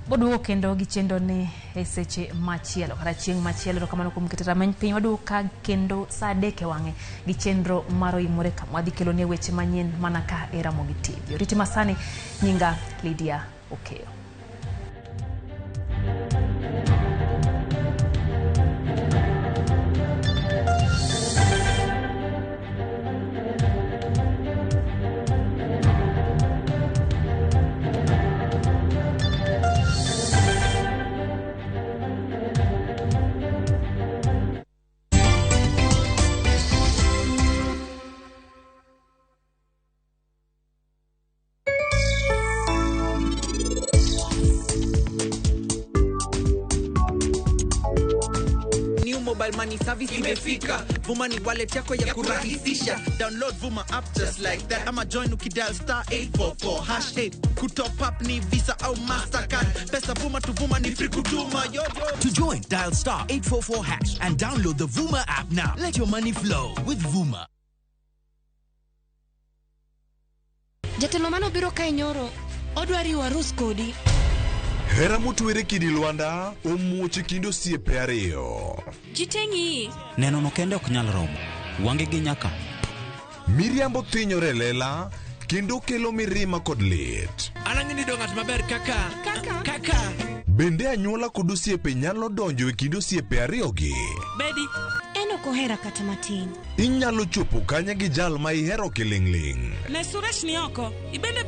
Boduo kendo gi chendo ne seche machielo kata chieng' machielo. Erokamano kuom keto rameny piny waduo ka kendo saa 3 wang'e gi chenro maro imore kama wadhi kelo ne weche manyien mana ka e Ramogi TV. Riti masani nyinga Lydia Okeyo. Money service imefika. Vuma ni wallet yako ya kurahisisha. Download Vuma app just like that. Ama join ukidial *844#8. Kutop up ni Visa au Mastercard. Pesa Vuma to Vuma ni free kutuma. Yo. To join, dial *844# and download the Vuma app now. Let your money flow with Vuma. Jatelo mano biro kae nyoro. Odwari warus kodi. Hera motwere kidi Lwanda omuoche kind osiepe ariyo. Jitengi. Neno no kende ok nyal romo. Wange gi nyaka. Miriambo thinyore lela kendo kelo mirima kod lit. Anang'ini do ng'at maber kaka. Bende anyuola kod osiepe nyalo donjo e kind osiepe ariyogi. Bedi. En ok ohera kata matin. Inyalo chopo kanya gi jal ma ihero kiling'ling'. Ne Suresh ni oko. Ibende